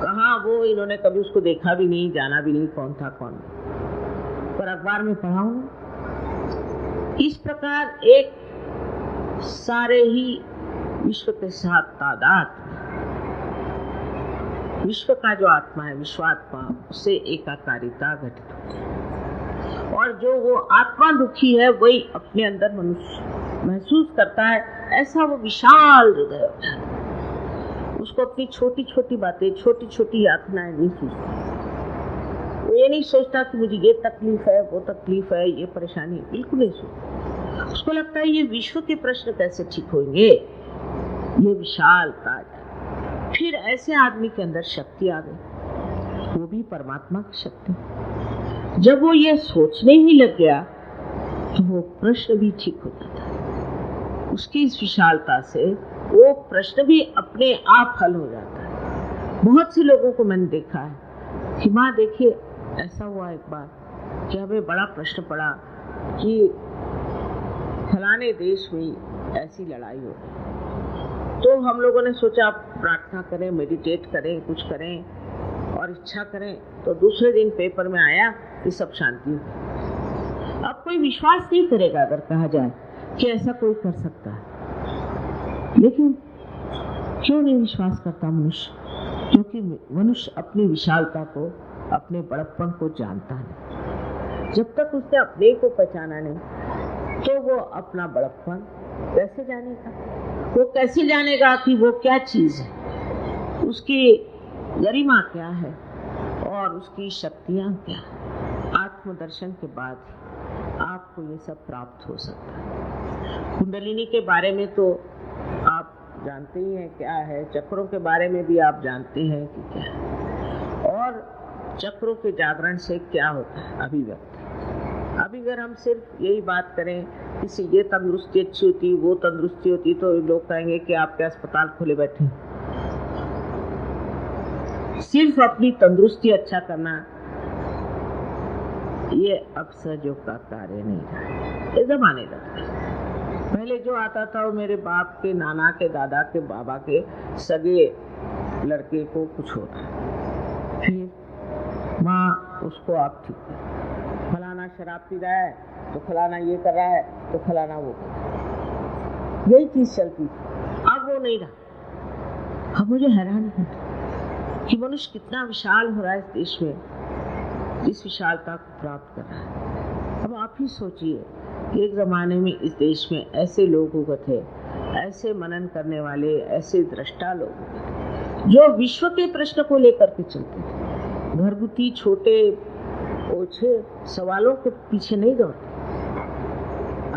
कहाँ वो, इन्होंने कभी उसको देखा भी नहीं, जाना भी नहीं कौन था कौन नहीं, पर अखबार में पढ़ा हूँ। इस प्रकार एक सारे ही विश्व के साथ तादाद विश्व का जो आत्मा है, विश्वात्मा, उससे एकाकारिता घटित होती है। और जो वो आत्मा दुखी है वही अपने अंदर मनुष्य महसूस करता है, ऐसा वो विशाल हृदय होता है। उसको अपनी छोटी छोटी बातें, छोटी छोटी यातनाएं नहीं सोचता। वो ये नहीं सोचता कि मुझे ये तकलीफ है, वो तकलीफ है, ये परेशानी है, बिल्कुल नहीं सोचता। उसको लगता है ये विश्व के प्रश्न कैसे ठीक होंगे, ये विशालता। फिर ऐसे आदमी के अंदर शक्ति आ गई, वो भी परमात्मा की शक्ति। जब वो ये सोचने ही लग गया तो वो प्रश्न भी ठीक हो जाता है। उसकी इस विशालता से वो प्रश्न भी अपने आप हल हो जाता है। बहुत से लोगों को मैंने देखा है कि माँ देखिए, ऐसा हुआ एक बार कि हमें बड़ा प्रश्न पड़ा कि फलाने देश में ऐसी लड़ाई हो गई। तो हम लोगों ने सोचा प्रार्थना करें, मेडिटेट करें, कुछ करें और इच्छा करें। तो दूसरे दिन पेपर में आया कि सब शांति हो। अब कोई विश्वास नहीं करेगा अगर कहा जाए कि ऐसा कोई कर सकता है, लेकिन क्यों नहीं विश्वास करता मनुष्य? क्योंकि मनुष्य अपनी विशालता को, अपने बड़प्पन को जानता नहीं। जब तक उसने अपने को पहचाना नहीं तो वो अपना बड़प्पन कैसे जानेगा? वो कैसे जानेगा कि वो क्या चीज है, उसकी गरिमा क्या है और उसकी शक्तियां क्या है? आत्मदर्शन के बाद आपको ये सब प्राप्त हो सकता है। कुंडलिनी के बारे में तो आप जानते ही हैं क्या है, चक्रों के बारे में भी आप जानते हैं कि क्या है, और चक्रों के जागरण से क्या होता है, अभिव्यक्ति। अभी अगर हम सिर्फ यही बात करें, किसी ये तंदुरुस्ती अच्छी होती, वो तंदुरुस्ती होती, तो लोग कहेंगे कि आपके अस्पताल खोले बैठे। सिर्फ अपनी तंदुरुस्ती अच्छा करना ये अब सहयोग का कार्य नहीं रहा, ये जमाने लगा। पहले जो आता था वो मेरे बाप के, नाना के, दादा के, बाबा के सगे लड़के को कुछ होता, फिर माँ उसको आप ठीक कर, फलाना शराब पी रहा है तो फलाना ये कर रहा है तो फलाना वो कर रहा है, यही चीज चलती थी। अब वो नहीं रहा। अब मुझे हैरानी होती कि मनुष्य कितना विशाल हो रहा है इस देश में, इस विशालता को प्राप्त कर रहा है। अब आप ही सोचिए कि एक जमाने में इस देश में ऐसे लोग हुए थे, ऐसे मनन करने वाले, ऐसे दृष्टा लोग हुए थे, जो विश्व के प्रश्न को लेकर के चलते थे, घरगुती छोटे ओछे सवालों के पीछे नहीं दौड़ते।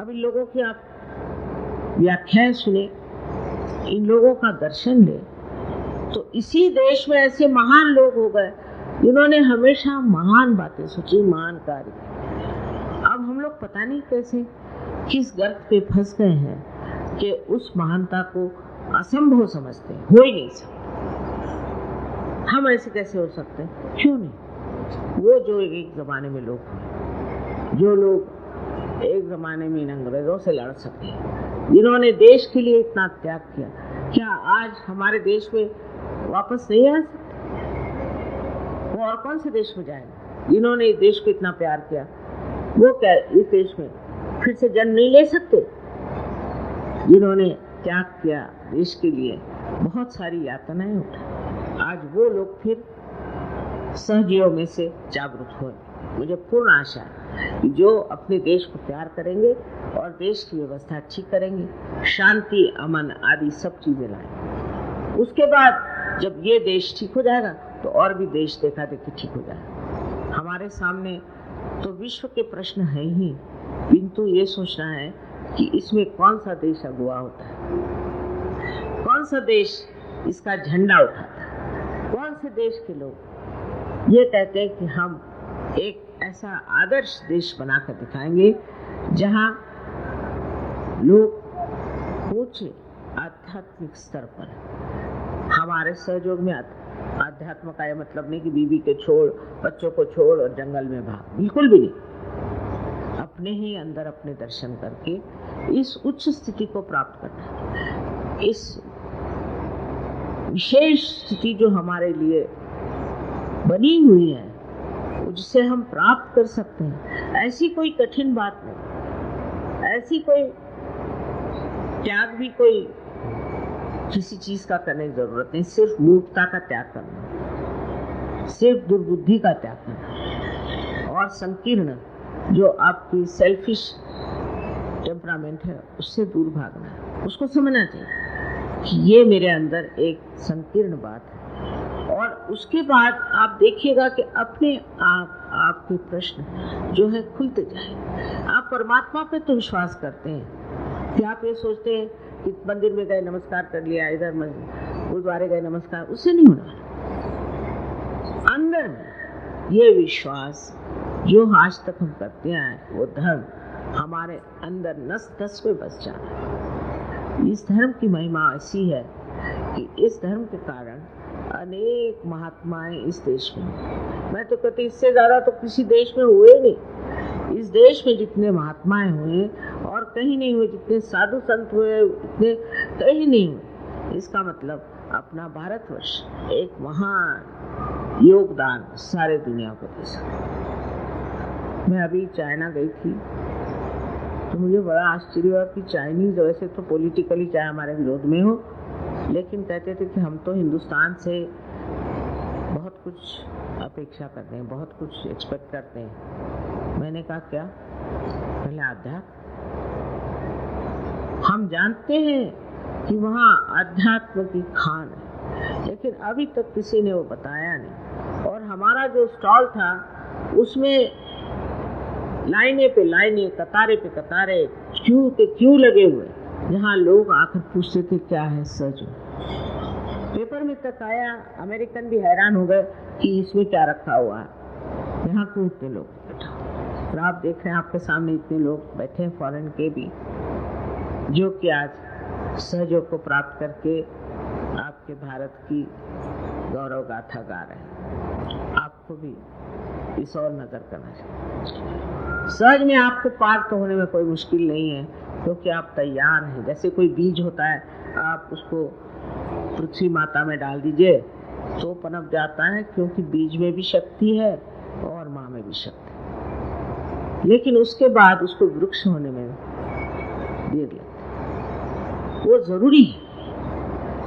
अब इन लोगों की आप व्याख्याएं सुने, इन लोगों का दर्शन ले, तो इसी देश में ऐसे महान लोग हो गए जिन्होंने हमेशा महान बातें सोची, महान कार्य। अब हम लोग पता नहीं कैसे किस गर्त पे फंस गए हैं कि उस महानता को असंभव समझते हैं, हो ही नहीं सकता। हम ऐसे कैसे हो सकते हैं? क्यों नहीं? वो जो एक जमाने में लोग हुए, जो लोग एक जमाने में इन अंग्रेजों से लड़ सके, जिन्होंने देश के लिए इतना त्याग किया, क्या आज हमारे देश में वापस नहीं आ सकते? वो और कौन से देश में जाएंगे जिन्होंने इस देश को इतना प्यार किया? वो क्या इस देश में फिर से जन्म नहीं ले सकते? जिन्होंने त्याग किया देश के लिए, बहुत सारी यातनाएं उठाई, आज वो लोग फिर सहजीवों में से जागरूक हुए। मुझे पूर्ण आशा है कि जो अपने देश को प्यार करेंगे और देश की व्यवस्था अच्छी करेंगे, शांति, अमन आदि सब चीजें लाएंगे, उसके बाद जब ये देश ठीक हो जाएगा तो और भी देश देखा देखी ठीक हो जाएगा। हमारे सामने तो विश्व के प्रश्न है ही, किंतु ये सोचना है कि इसमें कौन सा देश अगुवा होता है, कौन सा देश इसका झंडा उठाता है, कौन से देश के लोग ये कहते हैं कि हम एक ऐसा आदर्श देश बनाकर दिखाएंगे जहां लोग ऊंचे आध्यात्मिक स्तर पर, हमारे सहयोग में आध्यात्म का यह मतलब नहीं कि बीवी के छोड़, बच्चों को छोड़ और जंगल में भाग, बिल्कुल भी नहीं। अपने ही अंदर अपने दर्शन करके इस उच्च स्थिति को प्राप्त करना, इस विशेष स्थिति जो हमारे लिए बनी हुई है, जिसे हम प्राप्त कर सकते हैं। ऐसी कोई कठिन बात नहीं, ऐसी कोई त्याग भी कोई किसी चीज का करने की जरूरत नहीं। सिर्फ मूर्खता का त्याग करना, सिर्फ दुर्बुद्धि का त्याग करना, और संकीर्ण जो आपकी सेल्फिश टेम्परामेंट है उससे दूर भागना है। उसको समझना चाहिए कि ये मेरे अंदर एक संकीर्ण बात है। और उसके बाद आप देखिएगा कि अपने आप आपके प्रश्न जो है खुलते जाए। आप परमात्मा पे तो विश्वास करते हैं कि आप ये सोचते हैं कि मंदिर में गए नमस्कार कर लिया, इधर गुरुद्वारे गए नमस्कार, उससे नहीं होना। अंदर में ये विश्वास जो आज तक हम करते हैं, वो धर्म हमारे अंदर नस नस में बस जाना है। इस धर्म की महिमा ऐसी है कि इस धर्म के कारण अनेक महात्माएं इस देश में, मैं तो कहती इससे ज़्यादा तो किसी देश में हुए नहीं। इस देश में जितने महात्माएं हुए और कहीं नहीं हुए, जितने साधु संत हुए उतने कहीं नहीं हुए। इसका मतलब अपना भारतवर्ष एक महान योगदान सारे दुनिया को दे सकता। मैं अभी चाइना गई थी तो मुझे बड़ा आश्चर्य हुआ कि चाइनीज वैसे तो पॉलिटिकली चाहे हमारे विरोध में हो, लेकिन कहते थे कि हम तो हिंदुस्तान से बहुत कुछ अपेक्षा करते हैं, बहुत कुछ एक्सपेक्ट करते हैं। मैंने कहा क्या? पहले अध्यात्म। हम जानते हैं कि वहाँ अध्यात्म की खान है, लेकिन अभी तक किसी ने वो बताया नहीं। और हमारा जो स्टॉल था उसमें लाइने पे लाइने, कतारे पे कतारे, क्यू पे क्यू लगे हुए, जहाँ लोग आकर पूछते थे क्या है सच। पेपर में तक आया, अमेरिकन भी हैरान हो गए कि इसमें क्या रखा हुआ है। यहाँ क्यों इतने लोग बैठा, और आप देख रहे हैं आपके सामने इतने लोग बैठे हैं फॉरेन के भी, जो कि आज सहयोग को प्राप्त करके आपके भारत की गौरव गाथा गा रहे हैं। आपको भी इस और नजर करना चाहिए। सहज में आपको पार तो होने में कोई मुश्किल नहीं है, क्योंकि आप तैयार हैं। जैसे कोई बीज होता है, आप उसको पृथ्वी माता में डाल दीजिए तो पनप जाता है, क्योंकि बीज में भी शक्ति है और माँ में भी शक्ति है। लेकिन उसके बाद उसको वृक्ष होने में देर लगती है। वो जरूरी है,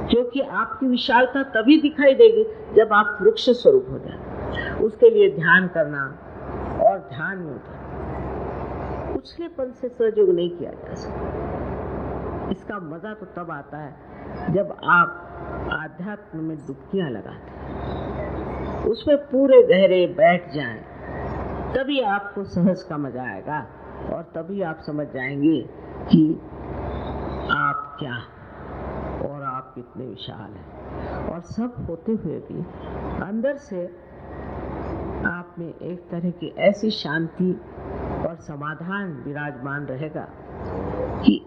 क्योंकि आपकी विशालता तभी दिखाई देगी जब आप वृक्ष स्वरूप हो जाए। उसके लिए ध्यान करना और ध्यान में उतरना, उछलेपन से सहयोग नहीं किया जा सकता। इसका मजा तो तब आता है जब आप आध्यात्म में डुबकियां लगाते हैं, उसमें पूरे गहरे बैठ जाएं, तभी आपको सहज का मजा आएगा और तभी आप समझ जाएंगे कि आप क्या और आप कितने विशाल हैं। और सब होते हुए भी अंदर से आप में एक तरह की ऐसी शांति और समाधान विराजमान रहेगा कि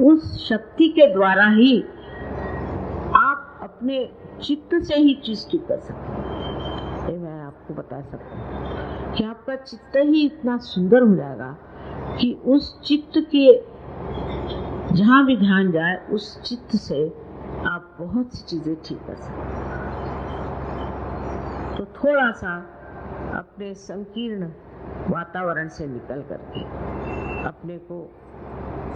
उस शक्ति के द्वारा ही आप अपने चित्त से ही चीज ठीक कर सकते हैं। ये मैं आपको बता सकता हूँ कि आपका चित्त ही इतना सुंदर हो जाएगा कि उस चित्त के जहाँ भी ध्यान जाए, उस चित्त से आप बहुत सी चीजें ठीक कर सकते हैं। तो थोड़ा सा अपने संकीर्ण वातावरण से निकल करके अपने को,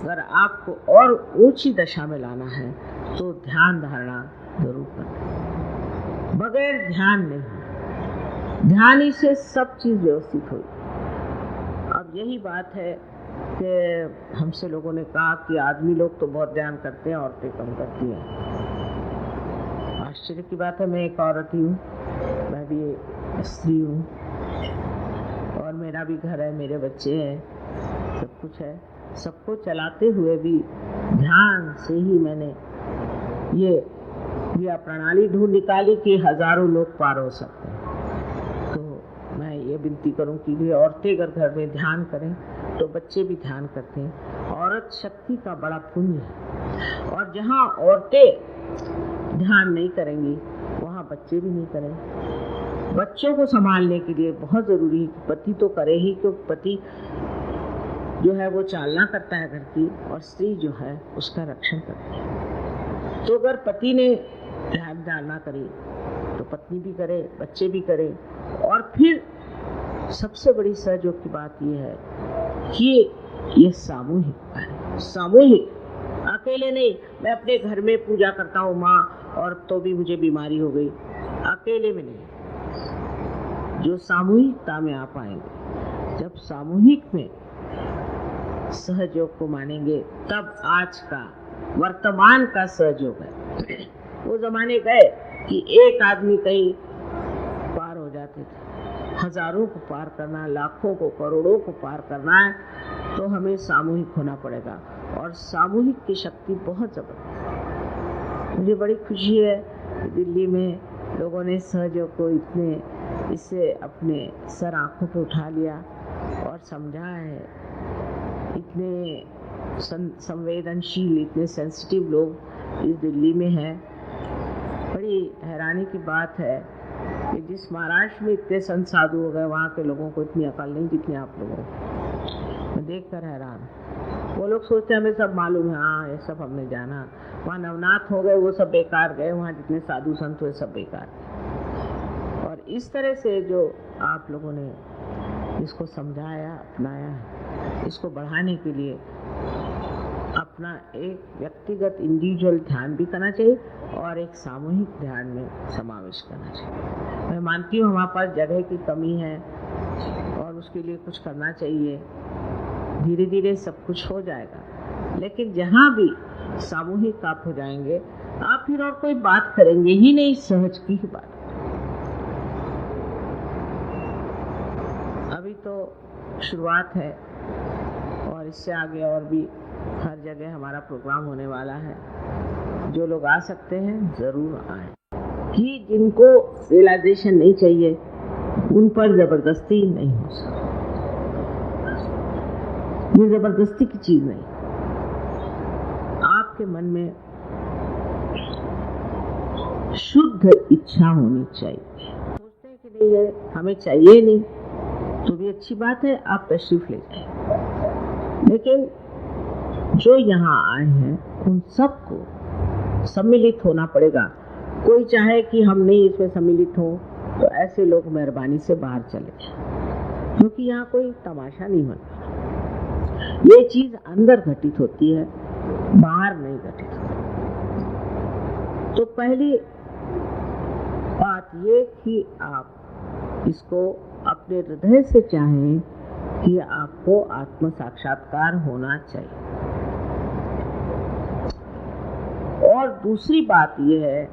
अगर आपको और ऊंची दशा में लाना है तो ध्यान धारणा जरूर करें। बगैर ध्यान नहीं, ध्यान ही से सब चीज व्यवस्थित होगी। अब यही बात है कि हमसे लोगों ने कहा कि आदमी लोग तो बहुत ध्यान करते हैं, औरतें कम करती हैं। आश्चर्य की बात है, मैं एक औरत ही हूँ, मैं भी स्त्री हूँ और मेरा भी घर है, मेरे बच्चे हैं, सब कुछ है। सबको चलाते हुए भी ध्यान से ही मैंने ये प्रणाली ढूंढ निकाली कि हजारों लोग पार हो सकते हैं। तो मैं ये विनती करूं कि भी औरतें अगर घर में ध्यान करें तो बच्चे भी ध्यान करते हैं। औरत शक्ति का बड़ा पुण्य है, और जहाँ औरतें ध्यान नहीं करेंगी वहाँ बच्चे भी नहीं करेंगे। बच्चों को संभालने के लिए बहुत जरूरी है कि पति तो करे ही, क्योंकि पति जो है वो चालना करता है घर की, और स्त्री जो है उसका रक्षण करती है। तो अगर पति ने ध्यान धारणा करी तो पत्नी भी करे, बच्चे भी करे, और फिर सबसे बड़ी सहयोग की बात यह है कि ये सामूहिक है, सामूहिक, अकेले नहीं। मैं अपने घर में पूजा करता हूँ माँ, और तो भी मुझे बीमारी हो गई, अकेले में नहीं। जो सामूहिकता में आप आएंगे, जब सामूहिक में सहयोग को मानेंगे, तब आज का वर्तमान का सहयोग है। वो जमाने गए कि एक आदमी कहीं पार हो जाते थे, हजारों को पार करना, लाखों को, करोड़ों को पार करना है तो हमें सामूहिक होना पड़ेगा, और सामूहिक की शक्ति बहुत जबरदस्त है। मुझे बड़ी खुशी है कि दिल्ली में लोगों ने सहयोग को इतने इससे अपने सर आंखों पे उठा लिया और समझा है। इतने संवेदनशील, इतने सेंसिटिव लोग इस दिल्ली में हैं। बड़ी हैरानी की बात है कि जिस महाराष्ट्र में इतने संत साधु हो गए, वहाँ के लोगों को इतनी अकल नहीं जितनी आप लोगों को। मैं देख कर हैरान। वो लोग सोचते हैं हमें सब मालूम है, हाँ ये सब हमने जाना। वहाँ नवनाथ हो गए, वो सब बेकार गए, वहाँ जितने साधु संत हुए सब बेकार। और इस तरह से जो आप लोगों ने इसको समझाया, अपनाया है, इसको बढ़ाने के लिए अपना एक व्यक्तिगत इंडिविजुअल ध्यान भी करना चाहिए और एक सामूहिक ध्यान में समावेश करना चाहिए। मैं मानती हूँ हमारे पास जगह की कमी है और उसके लिए कुछ करना चाहिए। धीरे धीरे सब कुछ हो जाएगा, लेकिन जहाँ भी सामूहिक आप हो जाएंगे, आप फिर और कोई बात करेंगे ही नहीं, सहज की ही बात। अभी तो शुरुआत है और इससे आगे और भी हर जगह हमारा प्रोग्राम होने वाला है। जो लोग आ सकते हैं जरूर आए। कि जिनको रियलाइजेशन नहीं चाहिए उन पर जबरदस्ती नहीं हो सकती, ये जबरदस्ती की चीज नहीं। आपके मन में शुद्ध इच्छा होनी चाहिए। सोचते हैं कि नहीं है, हमें चाहिए नहीं, तो भी अच्छी बात है, आप तशरीफ ले जाए। लेकिन जो यहाँ आए हैं उन सबको सम्मिलित होना पड़ेगा। कोई चाहे कि हम नहीं इसमें सम्मिलित हो, तो ऐसे लोग मेहरबानी से बाहर चले जाए, क्योंकि यहाँ कोई तमाशा नहीं होता। ये चीज अंदर घटित होती है, बाहर नहीं घटित होती। तो पहली बात ये कि आप इसको अपने हृदय से चाहें कि आपको आत्म साक्षात्कार होना चाहिए। और दूसरी बात यह है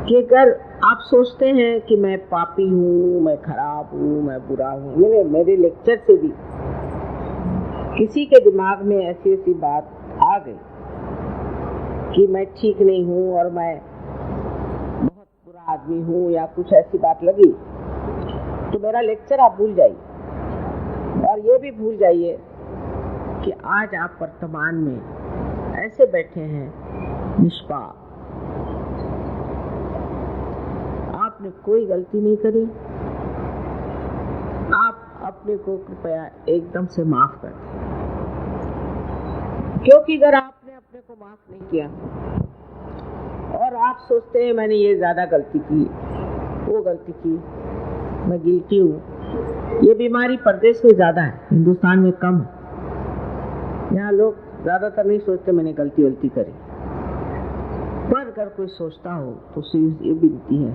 कि अगर आप सोचते हैं कि मैं पापी हूँ, मैं खराब हूँ, मैं बुरा हूँ, मेरे लेक्चर से भी किसी के दिमाग में ऐसी ऐसी बात आ गई कि मैं ठीक नहीं हूँ और मैं बहुत बुरा आदमी हूँ या कुछ ऐसी बात लगी, तो मेरा लेक्चर आप भूल जाइए। और ये भी भूल जाइए कि आज आप वर्तमान में ऐसे बैठे हैं निष्पाप, आपने कोई गलती नहीं करी। आप अपने को कृपया एकदम से माफ कर दें, क्योंकि अगर आपने अपने को माफ नहीं किया और आप सोचते हैं मैंने ये ज्यादा गलती की, वो गलती की, मैं गिल्टी हूँ। ये बीमारी परदेश में ज्यादा है, हिंदुस्तान में कम है। यहाँ लोग ज्यादातर नहीं सोचते मैंने गलती करी, पर अगर कोई सोचता हो तो ये विनती है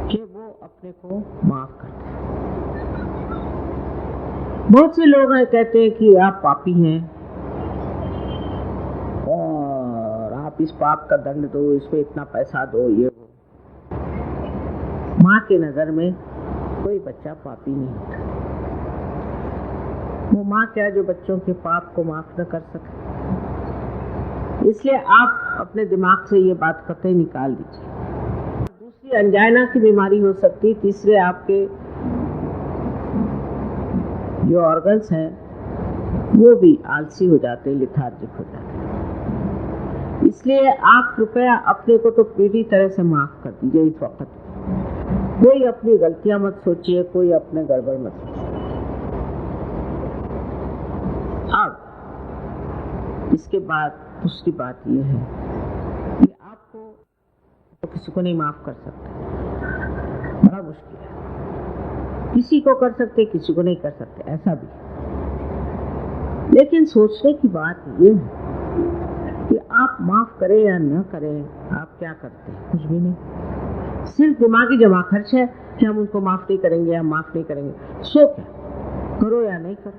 कि वो अपने को माफ कर दे। बहुत से लोग कहते हैं कि आप पापी हैं और आप इस पाप का दंड दो, इसमें इतना पैसा दो, ये वो। माँ के नजर में कोई बच्चा पापी नहीं होता। वो माँ क्या जो बच्चों के पाप को माफ न कर सके। इसलिए आप अपने दिमाग से ये बात कतई निकाल दीजिए। दूसरी अंजाना की बीमारी हो सकती, तीसरे आपके जो ऑर्गन्स हैं वो भी आलसी हो जाते, लिथार्जिक हो जाते। इसलिए आप कृपया अपने को तो पूरी तरह से माफ कर दीजिए इस वक्त। कोई अपनी गलतियां मत सोचिए, कोई अपने गड़बड़ मत सोचिए। अब इसके बाद दूसरी बात यह है कि आपको तो किसी को नहीं माफ कर सकते, बड़ा मुश्किल है। किसी को कर सकते, किसी को नहीं कर सकते, ऐसा भी। लेकिन सोचने की बात ये है कि आप माफ करें या न करें, आप क्या करते हैं? कुछ भी नहीं। सिर्फ दिमागी जमा खर्च है कि हम उनको माफ नहीं करेंगे या माफ नहीं करेंगे। सो क्या, करो या नहीं करो।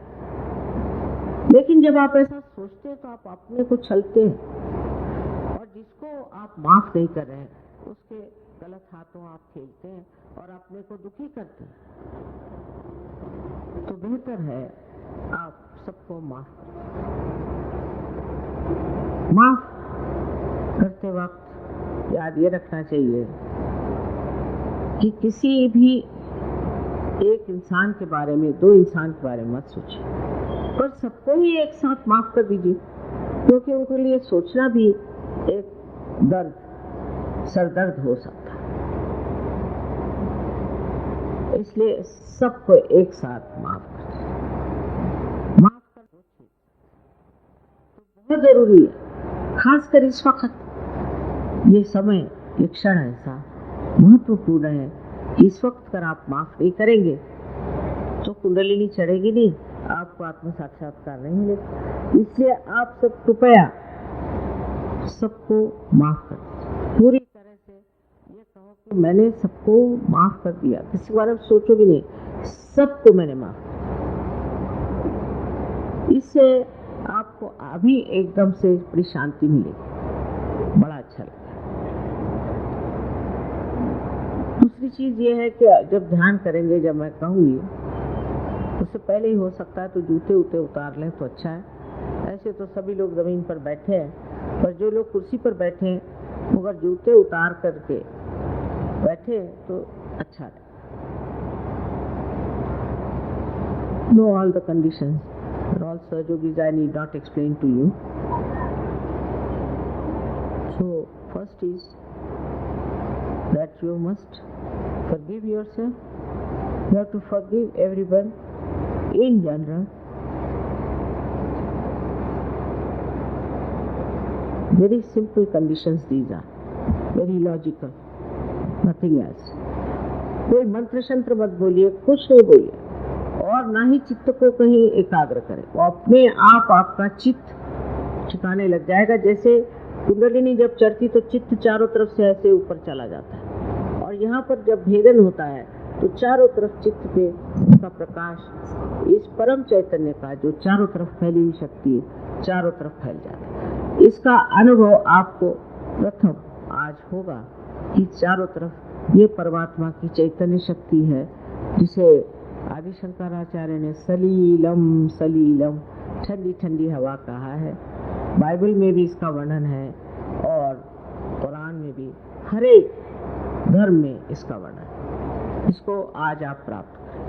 लेकिन जब आप ऐसा सोचते हैं तो आप अपने को छलते हैं, और जिसको आप माफ नहीं कर रहे हैं उसके गलत हाथों आप खेलते हैं और अपने को दुखी करते हैं। तो बेहतर है आप सबको माफ करें। माफ करते वक्त याद ये रखना चाहिए कि किसी भी एक इंसान के बारे में, दो इंसान के बारे में मत सोचिए, पर सबको ही एक साथ माफ कर दीजिए, क्योंकि उनके लिए सोचना भी एक दर्द, सरदर्द हो सकता है। इसलिए सबको एक साथ माफ कर दीजिए। माफ कर दो तो बहुत जरूरी है, खासकर इस वक्त। ये समय, ये क्षण ऐसा महत्वपूर्ण है कि इस वक्त अगर आप माफ नहीं करेंगे तो कुंडलिनी चढ़ेगी नहीं, आपको आत्म साक्षात्कार नहीं मिलेगा। इसलिए आप सब कृपया सबको माफ कर दीजिए। पूरी तरह से ये कहो कि मैंने सबको माफ कर दिया, किसी के बारे में सोचो भी नहीं, सबको मैंने माफ कर दिया। इससे आपको अभी एकदम से बड़ी शांति मिलेगी, बड़ा अच्छा लगेगा। दूसरी चीज ये है कि जब ध्यान करेंगे, जब मैं कहूँगी उससे पहले ही हो सकता है तो जूते उते उतार लें तो अच्छा है। ऐसे तो सभी लोग जमीन पर बैठे हैं, पर जो लोग कुर्सी पर बैठे हैं अगर जूते उतार करके बैठे तो अच्छा है। Know all the conditions. For all Sir Yogis I need not explain to you. So first is that you must forgive yourself. You have to forgive everyone in general. Very simple conditions these are. Very logical. Nothing else. कोई मंत्र शंत्र मत बोलिए, कुछ नहीं बोलिए, और ना ही चित्त को कहीं एकाग्र करें। वो अपने आप आपका चित्त ठिकाने लग जाएगा। जैसे कुंडलिनी जब चढ़ती तो चित्त चारों तरफ से ऐसे ऊपर चला जाता है, और यहाँ पर जब भेदन होता है तो चारों तरफ चित्त पे उसका प्रकाश, इस परम चैतन्य का जो चारों तरफ फैली हुई शक्ति है, चारों तरफ फैल जाता है। इसका अनुभव आपको प्रथम आज होगा कि चारों तरफ ये परमात्मा की चैतन्य शक्ति है, जिसे आदि शंकराचार्य ने सलीलम सलीलम, ठंडी ठंडी हवा कहा है। बाइबल में भी इसका वर्णन है और कुरान में भी, हर एक धर्म में इसका वर्णन है। इसको आज आप प्राप्त करें।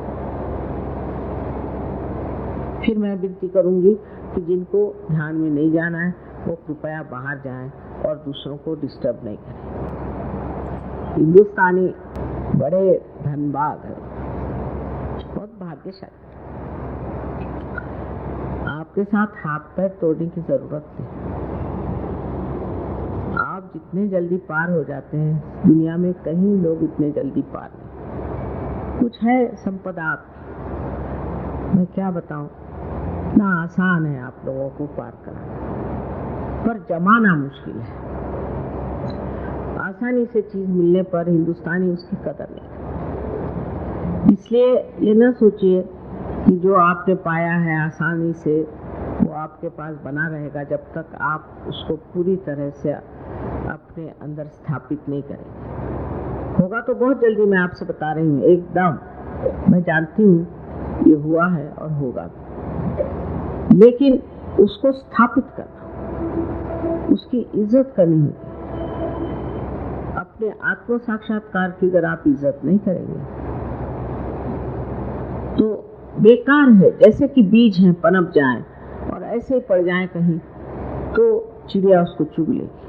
फिर मैं विनती करूंगी कि जिनको ध्यान में नहीं जाना है वो कृपया बाहर जाएं और दूसरों को डिस्टर्ब नहीं करें। हिंदुस्तानी बड़े धनबाद है, बहुत भाग्यशाली। आपके साथ हाथ पैर तोड़ने की जरूरत नहीं। आप जितने जल्दी पार हो जाते हैं दुनिया में, कहीं लोग इतने जल्दी पार नहीं। कुछ है संपदा आपकी, मैं क्या बताऊं, इतना आसान है आप लोगों को पार करना, पर जमाना मुश्किल है। आसानी से चीज मिलने पर हिंदुस्तानी उसकी कदर नहीं करते। इसलिए ये न सोचिए कि जो आपने पाया है आसानी से वो आपके पास बना रहेगा, जब तक आप उसको पूरी तरह से अपने अंदर स्थापित नहीं करेंगे। होगा तो बहुत जल्दी, मैं आपसे बता रही हूँ, एकदम मैं जानती हूँ ये हुआ है और होगा, लेकिन उसको स्थापित करना, उसकी इज्जत करनी होगी। अपने आत्म साक्षात्कार की अगर आप इज्जत नहीं करेंगे तो बेकार है। जैसे कि बीज हैं, पनप जाएं और ऐसे ही पड़ जाएं कहीं तो चिड़िया उसको चुग लेगी।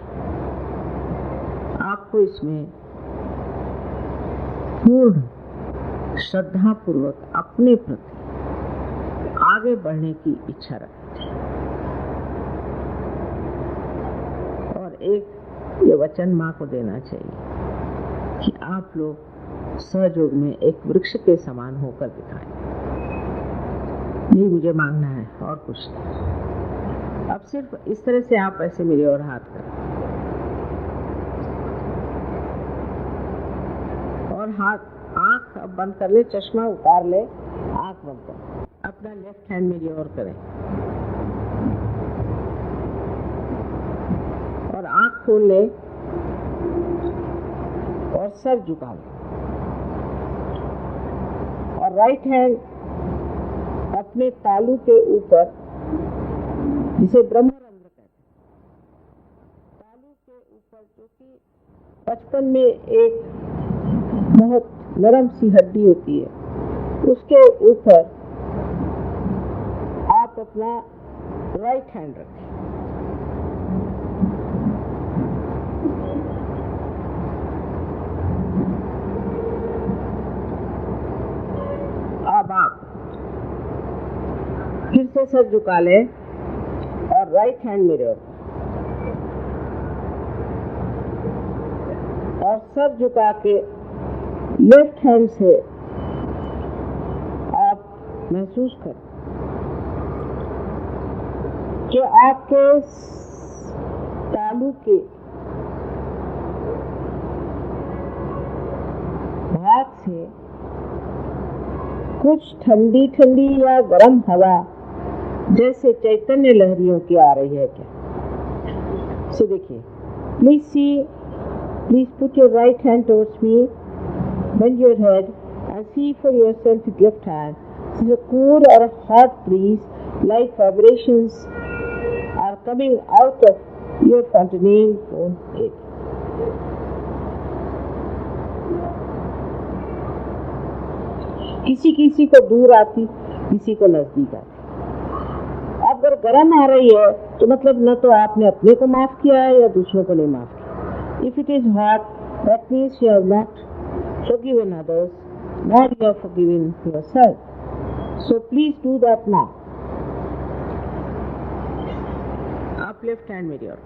आपको इसमें पूर्ण श्रद्धा पूर्वक अपने प्रति आगे बढ़ने की इच्छा रखनी चाहिए। और एक ये वचन माँ को देना चाहिए कि आप लोग सहयोग में एक वृक्ष के समान होकर दिखाएं। यही मुझे मांगना है और कुछ नहीं। अब सिर्फ इस तरह से आप ऐसे मेरी ओर हाथ करें और हाथ आंख अब बंद कर ले, चश्मा उतार ले, आंख बंद कर, अपना लेफ्ट हैंड मेरी ओर करें और आंख खोल ले और सर झुका ले और राइट हैंड अपने तालू के ऊपर, जिसे ब्रह्मरंध्र कहते हैं, तालू के ऊपर, जो कि बचपन में एक बहुत नरम सी हड्डी होती है, उसके ऊपर आप अपना राइट हैंड रखें। अब आप फिर से सर झुका लें और राइट हैंड मेरे ओर और सर झुका के लेफ्ट हैंड से आप महसूस करें कि आपके तालू के भाग से कुछ ठंडी ठंडी या गर्म हवा जैसे चैतन्य लहरियों की आ रही है क्या? सो देखिए, please put your right hand towards me, bend your head and see for yourself with left hand. This is a cool or a hot breeze, like vibrations are coming out of your fontanelle bone area. किसी किसी को दूर आती, किसी को नजदीक आती। अगर गर्म आ रही है तो मतलब न तो आपने अपने को माफ किया है या दूसरों को नहीं माफ किया। If it is hot, that means you have not forgiven others, nor you have forgiven yourself. So please do that now. आप लेफ्ट हैंड मेरी ओर,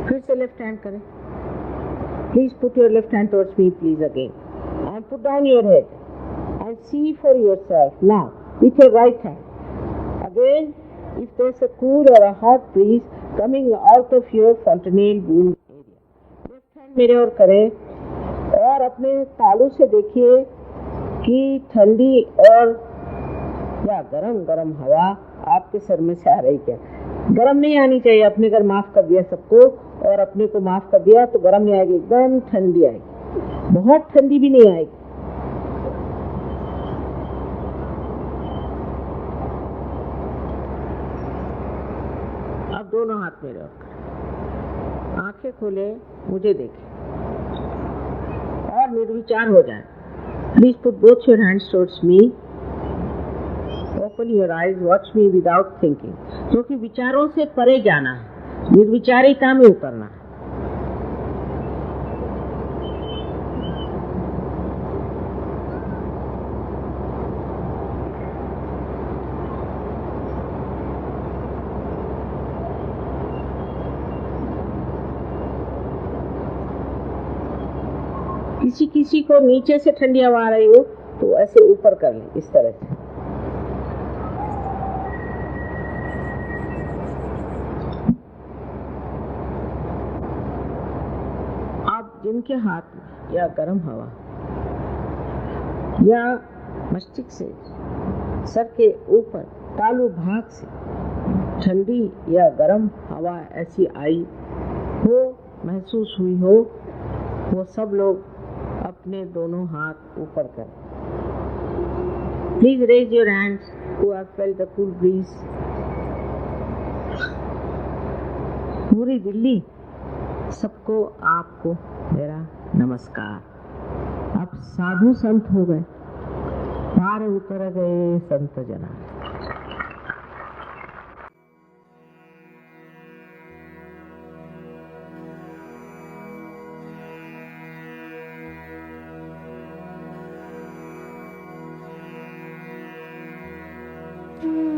फिर से लेफ्ट हैंड करें। Please put your left hand towards me, please again, and put down your head and see for yourself now with your right hand. Again, if there's a cool or a hot breeze coming out of your fontanelle bone area, left hand मेरे ओर करें और अपने तालू से देखिए कि ठंडी और या गरम गरम हवा आपके सर में से आ रही क्या? गरम नहीं आनी चाहिए। अपने घर माफ कर दिया सबको और अपने को माफ कर दिया तो गरम नहीं आएगी, एकदम ठंडी आएगी, बहुत ठंडी भी नहीं आएगी। अब दोनों हाथ मेरे ओर करें, आंखें खोले, मुझे देखें और निर्विचार हो जाए। Please put both your hands towards me, open your eyes, watch me without thinking. क्योंकि विचारों से परे जाना है, निर्विचारिता में उतरना है। किसी किसी को नीचे से ठंडी हवा आ रही हो तो ऐसे ऊपर कर लें, इस तरह से। आप जिनके हाथ में या गर्म हवा या मस्तिष्क से सर के ऊपर तालू भाग से ठंडी या गर्म हवा ऐसी आई हो, महसूस हुई हो, वो सब लोग अपने दोनों हाथ ऊपर करें। Please raise your hands who have felt the cool breeze. पूरी दिल्ली, सबको आपको मेरा नमस्कार। अब साधु संत हो गए, पार उतर गए संत जना। Mm-hmm.